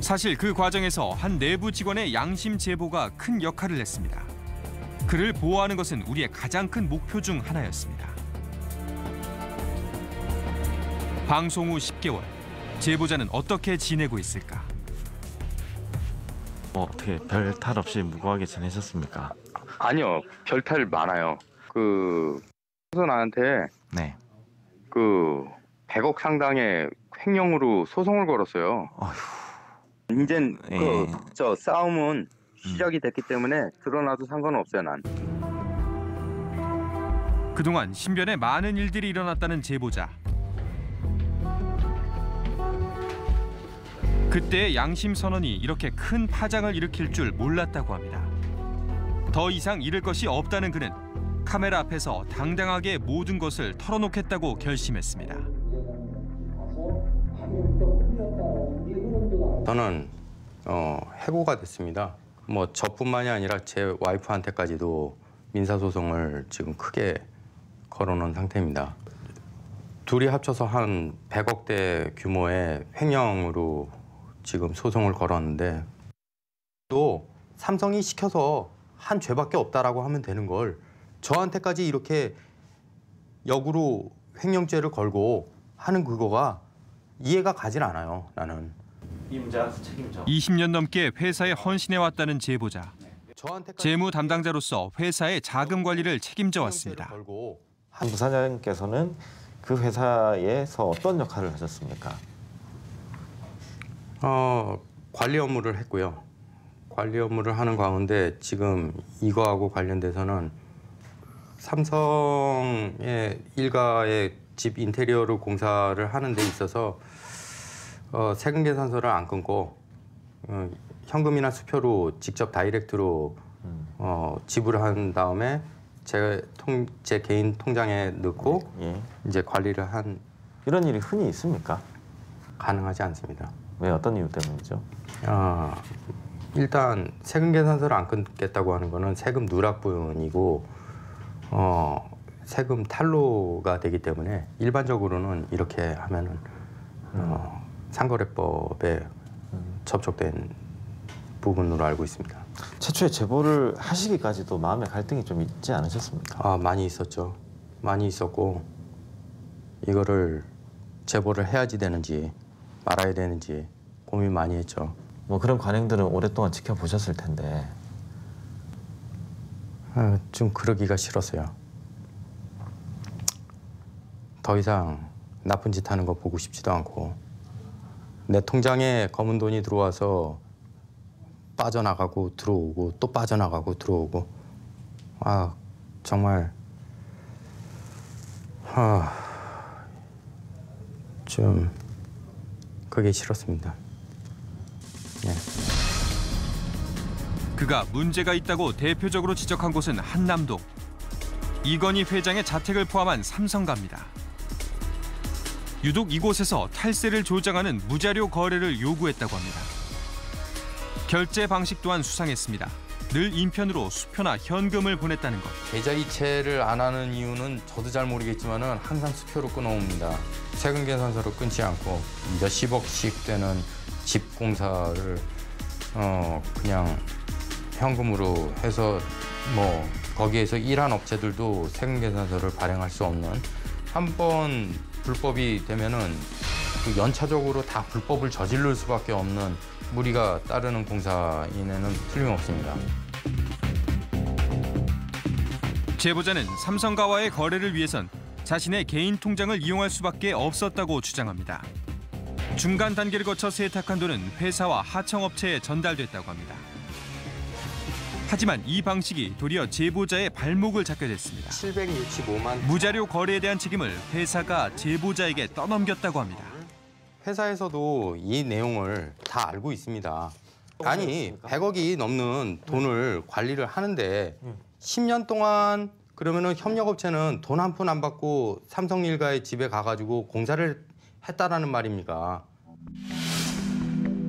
사실 그 과정에서 한 내부 직원의 양심 제보가 큰 역할을 했습니다. 그를 보호하는 것은 우리의 가장 큰 목표 중 하나였습니다. 방송 후 10개월, 제보자는 어떻게 지내고 있을까?
어떻게 별 탈 없이 무고하게 지내셨습니까?
아니요, 별탈 많아요. 나한테
네.
100억 상당의 횡령으로 소송을 걸었어요. 이젠 저 싸움은 시작이 됐기 때문에 드러나도 상관은 없어요, 난.
그동안 신변에 많은 일들이 일어났다는 제보자. 그때의 양심 선언이 이렇게 큰 파장을 일으킬 줄 몰랐다고 합니다. 더 이상 잃을 것이 없다는 그는 카메라 앞에서 당당하게 모든 것을 털어놓겠다고 결심했습니다.
저는 해고가 됐습니다. 뭐 저뿐만이 아니라 제 와이프한테까지도 민사소송을 지금 크게 걸어놓은 상태입니다. 둘이 합쳐서 한 100억대 규모의 횡령으로 지금 소송을 걸었는데 또 삼성이 시켜서 한 죄밖에 없다라고 하면 되는 걸 저한테까지 이렇게 역으로 횡령죄를 걸고 하는 그거가 이해가 가질 않아요, 나는.
이 문제 알아서 책임져.
20년 넘게 회사에 헌신해왔다는 제보자. 재무 담당자로서 회사의 자금 관리를 책임져 왔습니다.
한 부사장께서는 그 회사에서 어떤 역할을 하셨습니까?
관리 업무를 했고요. 관리 업무를 하는 가운데 지금 이거하고 관련돼서는 삼성의 일가의 집 인테리어로 공사를 하는 데 있어서 세금 계산서를 안 끊고 현금이나 수표로 직접 다이렉트로 지불한 다음에 제 개인 통장에 넣고 이제 관리를 한
이런 일이 흔히 있습니까?
가능하지 않습니다.
왜 어떤 이유 때문이죠?
일단 세금 계산서를 안 끊겠다고 하는 거는 세금 누락분이고 세금 탈루가 되기 때문에 일반적으로는 이렇게 하면은 상거래법에 접촉된 부분으로 알고 있습니다.
최초에 제보를 하시기까지도 마음의 갈등이 좀 있지 않으셨습니까?
많이 있었죠. 많이 있었고 이거를 제보를 해야지 되는지 말아야 되는지 고민 많이 했죠.
뭐 그런 관행들은 오랫동안 지켜보셨을 텐데
좀 그러기가 싫었어요. 더 이상 나쁜 짓 하는 거 보고 싶지도 않고 내 통장에 검은 돈이 들어와서 빠져나가고 들어오고 또 빠져나가고 들어오고 정말 좀 그게 싫었습니다.
그가 문제가 있다고 대표적으로 지적한 곳은 한남동. 이건희 회장의 자택을 포함한 삼성가입니다. 유독 이곳에서 탈세를 조장하는 무자료 거래를 요구했다고 합니다. 결제 방식 또한 수상했습니다. 늘 인편으로 수표나 현금을 보냈다는 것.
계좌이체를 안 하는 이유는 저도 잘 모르겠지만은 항상 수표로 끊어옵니다. 세금 계산서로 끊지 않고 몇십억씩 되는 집 공사를 그냥 현금으로 해서 뭐 거기에서 일한 업체들도 세금 계산서를 발행할 수 없는, 한 번 불법이 되면은 그 연차적으로 다 불법을 저지를 수밖에 없는 무리가 따르는 공사인에는 틀림없습니다.
제보자는 삼성가와의 거래를 위해선 자신의 개인 통장을 이용할 수밖에 없었다고 주장합니다. 중간 단계를 거쳐 세탁한 돈은 회사와 하청업체에 전달됐다고 합니다. 하지만 이 방식이 도리어 제보자의 발목을 잡게 됐습니다.
765만.
무자료 거래에 대한 책임을 회사가 제보자에게 떠넘겼다고 합니다.
회사에서도 이 내용을 다 알고 있습니다. 아니, 100억이 넘는 돈을 관리를 하는데 10년 동안 그러면은 협력업체는 돈 한 푼 안 받고 삼성일가의 집에 가가지고 공사를 했다라는 말입니까?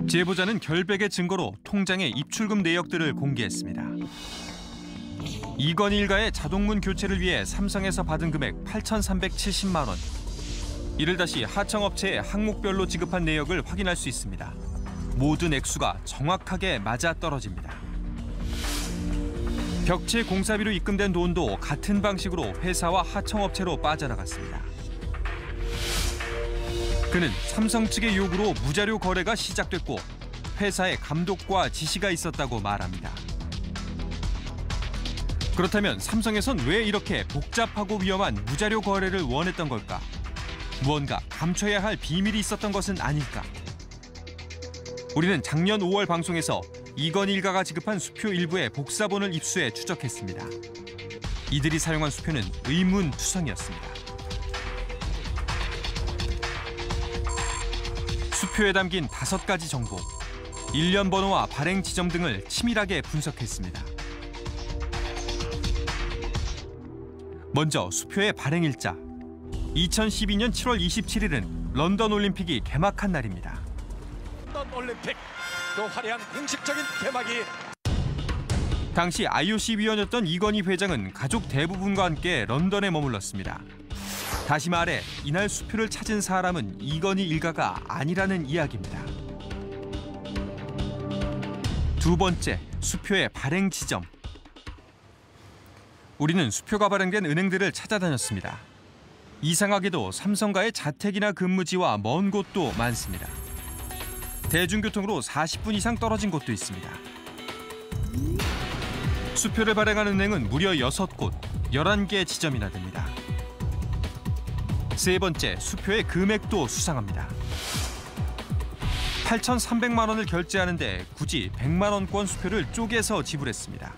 제보자는 결백의 증거로 통장의 입출금 내역들을 공개했습니다. 이건희 일가의 자동문 교체를 위해 삼성에서 받은 금액 8,370만 원. 이를 다시 하청업체에 항목별로 지급한 내역을 확인할 수 있습니다. 모든 액수가 정확하게 맞아떨어집니다. 벽체 공사비로 입금된 돈도 같은 방식으로 회사와 하청업체로 빠져나갔습니다. 그는 삼성 측의 요구로 무자료 거래가 시작됐고 회사의 감독과 지시가 있었다고 말합니다. 그렇다면 삼성에선 왜 이렇게 복잡하고 위험한 무자료 거래를 원했던 걸까? 무언가 감춰야 할 비밀이 있었던 것은 아닐까? 우리는 작년 5월 방송에서 이건희 일가가 지급한 수표 일부의 복사본을 입수해 추적했습니다. 이들이 사용한 수표는 의문투성이었습니다. 수표에 담긴 5가지 정보, 일련 번호와 발행 지점 등을 치밀하게 분석했습니다. 먼저 수표의 발행 일자. 2012년 7월 27일은 런던 올림픽이 개막한 날입니다.
런던 올림픽, 또 화려한 공식적인 개막이.
당시 IOC 위원이었던 이건희 회장은 가족 대부분과 함께 런던에 머물렀습니다. 다시 말해 이날 수표를 찾은 사람은 이건희 일가가 아니라는 이야기입니다. 두 번째, 수표의 발행 지점. 우리는 수표가 발행된 은행들을 찾아다녔습니다. 이상하게도 삼성가의 자택이나 근무지와 먼 곳도 많습니다. 대중교통으로 40분 이상 떨어진 곳도 있습니다. 수표를 발행한 은행은 무려 6곳, 11개 지점이나 됩니다. 세 번째, 수표의 금액도 수상합니다. 8,300만 원을 결제하는데 굳이 100만 원권 수표를 쪼개서 지불했습니다.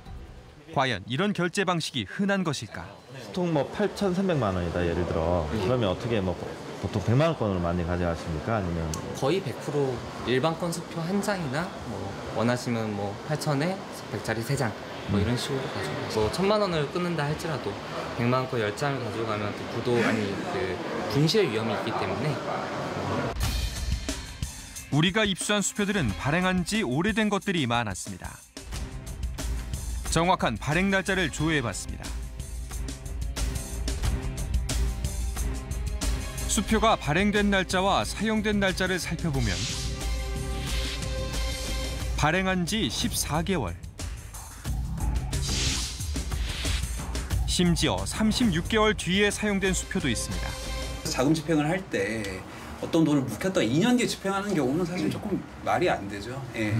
과연 이런 결제 방식이 흔한 것일까?
보통 8,300만 원이다 예를 들어. 그러면 어떻게
보통 100만 원권으로 많이 가져가십니까? 아니면
거의 100% 일반권 수표 한 장이나 뭐 원하시면 뭐 8,000에 100짜리 3장 뭐 이런 식으로 가져가요. 뭐 1,000만 원을 끊는다 할지라도 100만 원권 10장을 가져가면 그 분실 위험이 있기 때문에.
우리가 입수한 수표들은 발행한 지 오래된 것들이 많았습니다. 정확한 발행 날짜를 조회해봤습니다. 수표가 발행된 날짜와 사용된 날짜를 살펴보면 발행한 지 14개월, 심지어 36개월 뒤에 사용된 수표도 있습니다.
자금 집행을 할 때 어떤 돈을 묵혔다 2년 뒤에 집행하는 경우는 사실 조금 말이 안 되죠. 예.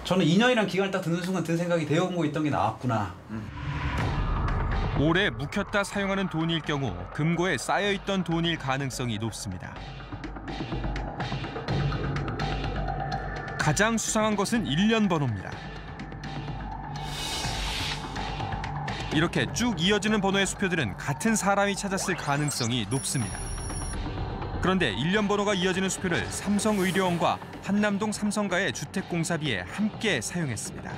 저는 2년이란 기간을 딱 듣는 순간 든 생각이 대여금고 있던 게 나왔구나.
오래 묵혔다 사용하는 돈일 경우 금고에 쌓여있던 돈일 가능성이 높습니다. 가장 수상한 것은 1년 번호입니다. 이렇게 쭉 이어지는 번호의 수표들은 같은 사람이 찾았을 가능성이 높습니다. 그런데 1년 번호가 이어지는 수표를 삼성의료원과 한남동 삼성가의 주택공사비에 함께 사용했습니다.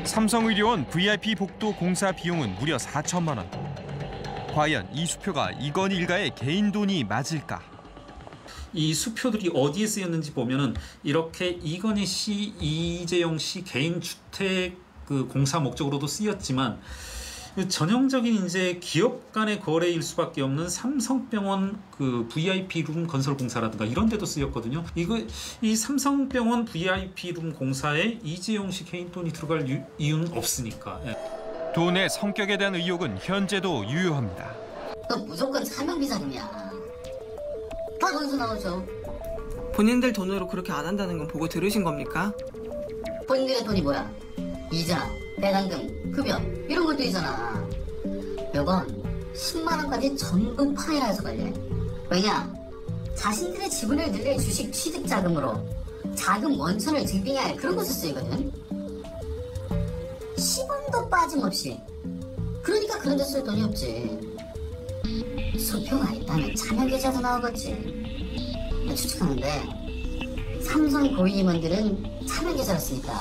삼성의료원 VIP 복도 공사 비용은 무려 4천만 원. 과연 이 수표가 이건희 일가의 개인 돈이 맞을까?
이 수표들이 어디에 쓰였는지 보면은 이렇게 이건희 씨, 이재용 씨 개인 주택 공사 목적으로도 쓰였지만 전형적인 이제 기업 간의 거래일 수밖에 없는 삼성병원 VIP 룸 건설 공사라든가 이런 데도 쓰였거든요. 이 삼성병원 VIP 룸 공사에 이재용 씨 개인 돈이 들어갈 이유는 없으니까.
돈의 성격에 대한 의혹은 현재도 유효합니다.
무조건 차명 비자금이야. 다 거기서 나오죠.
본인들 돈으로 그렇게 안 한다는 건 보고 들으신 겁니까?
본인들의 돈이 뭐야? 이자, 배당금, 급여 이런 것도 있잖아. 이건 10만 원까지 전부 파일해서 걸려. 왜냐? 자신들의 지분을 늘릴 주식 취득 자금으로 자금 원천을 증빙해야 할 그런 것을 쓰이거든. 10원도 빠짐없이. 그러니까 그런 데 쓸 돈이 없지. 수표가 있다면 차명 계좌도 나오겠지. 추측하는데 삼성 고위 임원들은 차명 계좌를 쓰니까.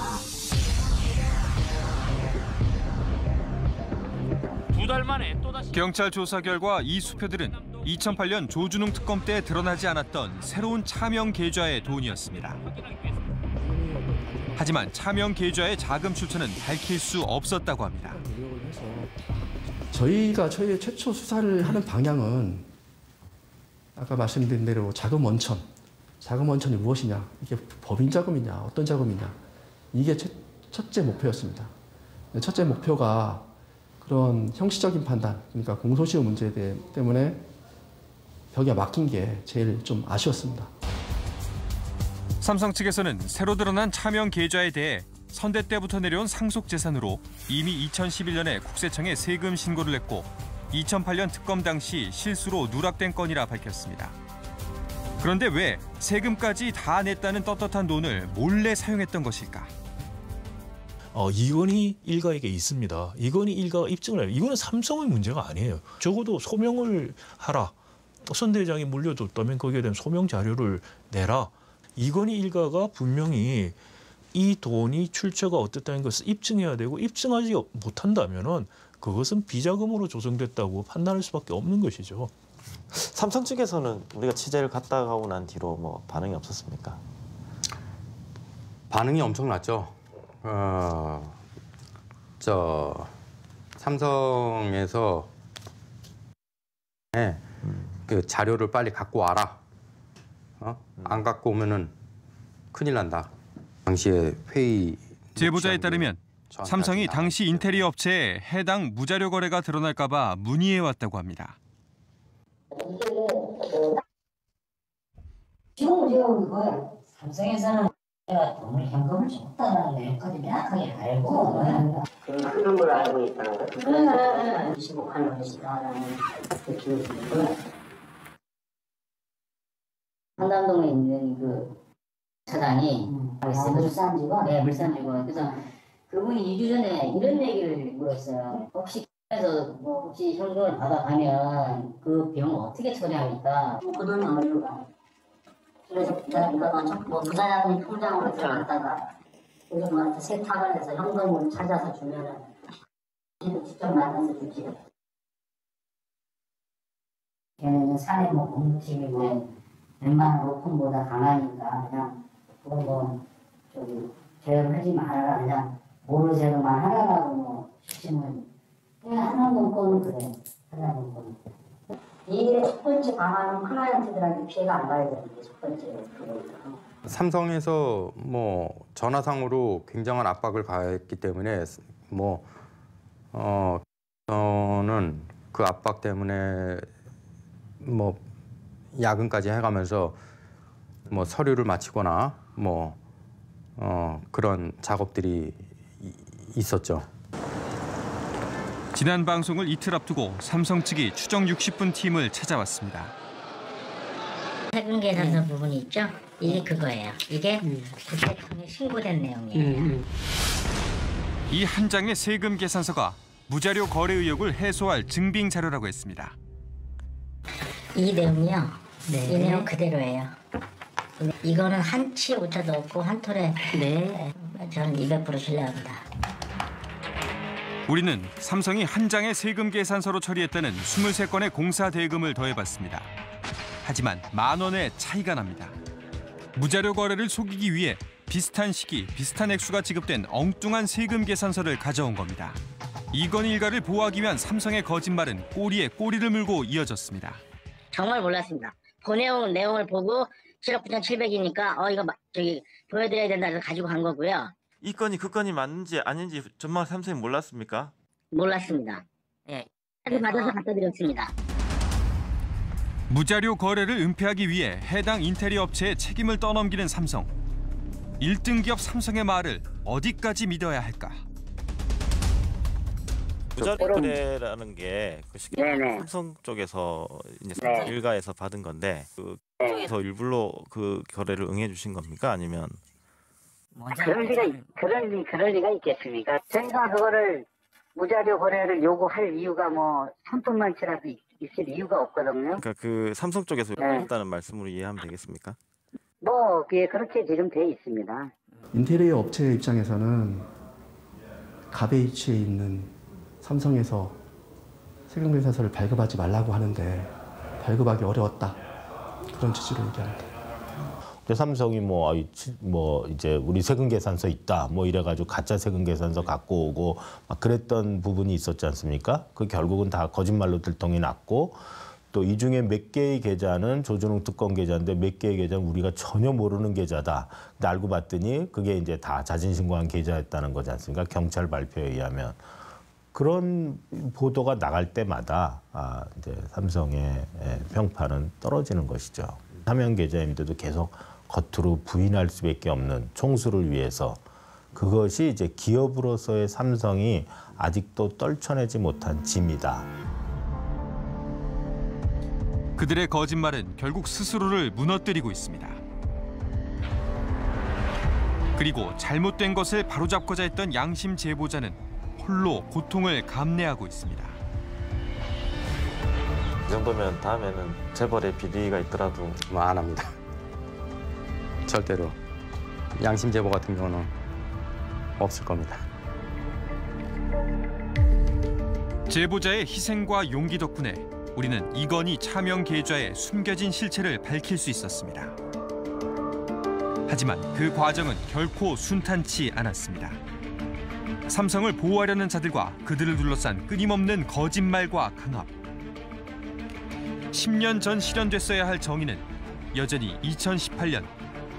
경찰 조사 결과 이 수표들은 2008년 조준웅 특검 때 드러나지 않았던 새로운 차명 계좌의 돈이었습니다. 하지만 차명 계좌의 자금 출처는 밝힐 수 없었다고 합니다.
저희가 최초 수사를 하는 방향은 아까 말씀드린 대로 자금 원천이 무엇이냐, 이게 법인 자금이냐, 어떤 자금이냐, 이게 첫째 목표였습니다. 첫째 목표가 그런 형식적인 판단, 그러니까 공소시효 문제 때문에 벽에 막힌 게 제일 좀 아쉬웠습니다.
삼성 측에서는 새로 드러난 차명 계좌에 대해 선대 때부터 내려온 상속재산으로 이미 2011년에 국세청에 세금 신고를 했고 2008년 특검 당시 실수로 누락된 건이라 밝혔습니다. 그런데 왜 세금까지 다 냈다는 떳떳한 돈을 몰래 사용했던 것일까?
이건희 일가에게 있습니다. 이건희 일가가 입증을 해요. 이거는 삼성의 문제가 아니에요. 적어도 소명을 하라. 선 대장이 물려줬다면 거기에 대한 소명 자료를 내라. 이건희 일가가 분명히 이 돈이 출처가 어떻다는 것을 입증해야 되고 입증하지 못한다면은 그것은 비자금으로 조성됐다고 판단할 수밖에 없는 것이죠.
삼성 측에서는 우리가 취재를 갔다 가고 난 뒤로 뭐 반응이 없었습니까?
반응이 엄청났죠. 삼성에서 그 자료를 빨리 갖고 와라. 안 갖고 오면은 큰일 난다. 당시에 회의
제보자에 따르면 삼성이 당시 인테리어 업체에 해당 무자료 거래가 드러날까 봐 문의해왔다고 합니다.
지금 우리가 그걸 삼성에서는 내가 돈을 현금을 줬다는 내용까지 명확하게 알고 그런 걸 알고 있다는 거죠. 25만 원씩 나가는 그 기록이고 한남동에 있는 그 차장이 물산직원? 네, 물산직원. 그래서 그분이 2주 전에 이런 얘기를 물었어요. 혹시 그래서 뭐 혹시 현금을 받아가면 그 비용을 어떻게 처리합니까? 그 돈이 어디로 가요? 그래서 뭐 부자자금 통장으로 들어갔다가 그래서 뭐 세탁을 해서 현금을 찾아서 주면은 직접 만나서 주지. 걔는 사내 뭐 공무집이 뭐 웬만한 로펌보다 강하니까 그냥 뭐 저기 제어하지 말아라 그냥 모르 제도만 하라고 뭐 시키면 하나 문건은 그래 하나 문건. 이게 첫 번째 방안은 클라이언트들한테 피해가 안 가야 되는데 첫 번째 그거예요.
삼성에서 뭐 전화상으로 굉장한 압박을 가했기 때문에 저는 그 압박 때문에 뭐 야근까지 해가면서 뭐 서류를 마치거나 그런 작업들이 있었죠.
지난 방송을 이틀 앞두고 삼성 측이 추정 60분 팀을 찾아왔습니다.
세금 계산서 부분이 있죠? 이게 그거예요. 이게 국세청에 신고된 내용이에요.
이 한 장의 세금 계산서가 무자료 거래 의혹을 해소할 증빙 자료라고 했습니다.
이 내용이요. 이 내용 그대로예요. 이거는 한치 오차도 없고 한 톨에 저는 200% 신뢰합니다.
우리는 삼성이 한 장의 세금 계산서로 처리했다는 23건의 공사 대금을 더해봤습니다. 하지만 10,000원의 차이가 납니다. 무자료 거래를 속이기 위해 비슷한 시기, 비슷한 액수가 지급된 엉뚱한 세금 계산서를 가져온 겁니다. 이건 일가를 보호하기 위한 삼성의 거짓말은 꼬리에 꼬리를 물고 이어졌습니다.
정말 몰랐습니다. 보내온 내용을 보고 7억 9,700이니까 이거 저기 보여드려야 된다 해서 가지고 간 거고요.
이 건이 그 건이 맞는지 아닌지 전망 삼성이 몰랐습니까?
몰랐습니다. 예, 받아서 갖다 드렸습니다.
무자료 거래를 은폐하기 위해 해당 인테리어 업체에 책임을 떠넘기는 삼성. 1등 기업 삼성의 말을 어디까지 믿어야 할까?
무자료 거래라는 게 삼성 쪽에서 이제 삼성 일가에서 받은 건데 그래서 일부러 그 거래를 응해 주신 겁니까? 아니면
그럴 리가 있겠습니까? 저희가 그거를 무자료 거래를 요구할 이유가 뭐 손톱만치라도 있을 이유가 없거든요.
그러니까 그 삼성 쪽에서 했다는 말씀으로 이해하면 되겠습니까?
뭐 그렇게 지금 돼 있습니다.
인테리어 업체 입장에서는 갑에 위치해 있는 삼성에서 세금 계산서를 발급하지 말라고 하는데 발급하기 어려웠다. 그런 취지로 얘기합니다.
삼성이 이제 우리 세금 계산서 있다 이래가지고 가짜 세금 계산서 갖고 오고 막 그랬던 부분이 있었지 않습니까? 그 결국은 다 거짓말로 들통이 났고 또 이 중에 몇 개의 계좌는 조준웅 특검 계좌인데 몇 개의 계좌는 우리가 전혀 모르는 계좌다. 근데 알고 봤더니 그게 이제 다 자진신고한 계좌였다는 거지 않습니까? 경찰 발표에 의하면. 그런 보도가 나갈 때마다 이제 삼성의 평판은 떨어지는 것이죠. 사면 계좌인데도 계속 겉으로 부인할 수밖에 없는 총수를 위해서 그것이 이제 기업으로서의 삼성이 아직도 떨쳐내지 못한 짐이다.
그들의 거짓말은 결국 스스로를 무너뜨리고 있습니다. 그리고 잘못된 것을 바로잡고자 했던 양심 제보자는 홀로 고통을 감내하고 있습니다.
이 정도면 다음에는 재벌의 비리가 있더라도
안 합니다. 절대로 양심 제보 같은 경우는 없을 겁니다.
제보자의 희생과 용기 덕분에 우리는 이건희 차명 계좌의 숨겨진 실체를 밝힐 수 있었습니다. 하지만 그 과정은 결코 순탄치 않았습니다. 삼성을 보호하려는 자들과 그들을 둘러싼 끊임없는 거짓말과 강압. 10년 전 실현됐어야 할 정의는 여전히 2018년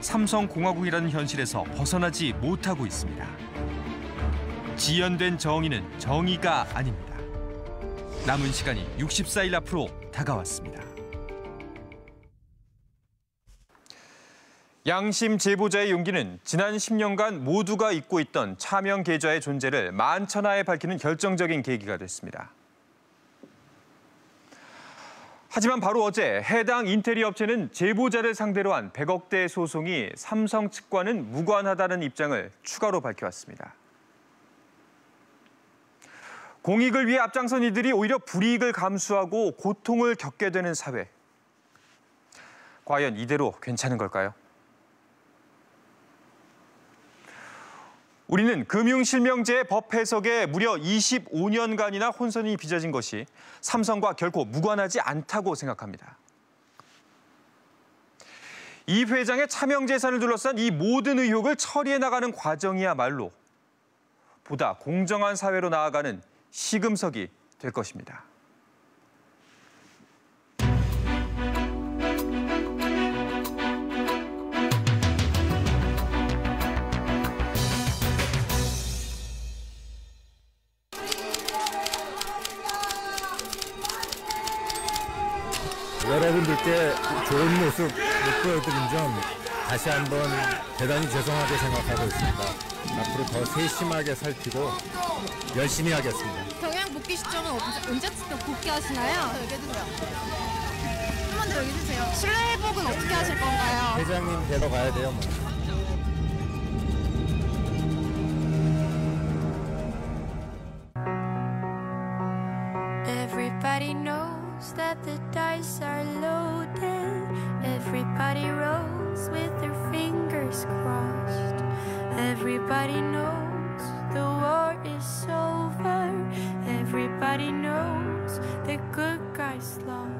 삼성공화국이라는 현실에서 벗어나지 못하고 있습니다. 지연된 정의는 정의가 아닙니다. 남은 시간이 64일 앞으로 다가왔습니다. 양심 제보자의 용기는 지난 10년간 모두가 잊고 있던 차명 계좌의 존재를 만천하에 밝히는 결정적인 계기가 됐습니다. 하지만 바로 어제 해당 인테리어 업체는 제보자를 상대로 한 100억대 소송이 삼성 측과는 무관하다는 입장을 추가로 밝혀왔습니다. 공익을 위해 앞장선 이들이 오히려 불이익을 감수하고 고통을 겪게 되는 사회. 과연 이대로 괜찮은 걸까요? 우리는 금융실명제의 법 해석에 무려 25년간이나 혼선이 빚어진 것이 삼성과 결코 무관하지 않다고 생각합니다. 이 회장의 차명재산을 둘러싼 이 모든 의혹을 처리해 나가는 과정이야말로 보다 공정한 사회로 나아가는 시금석이 될 것입니다.
여러분들께 좋은 모습 못 보여드린 점 다시 한번 대단히 죄송하게 생각하고 있습니다. 앞으로 더 세심하게 살피고 열심히 하겠습니다.
경영 복귀 시점은 언제쯤 복귀하시나요? 얘기해주세요. 한 번 더 얘기해주세요. 신뢰 회복은 어떻게 하실 건가요?
회장님 뵈러 가야 돼요.
Everybody knows that the dice are loaded. Everybody rolls with their fingers crossed. Everybody knows the war is over. Everybody knows the good guys lost.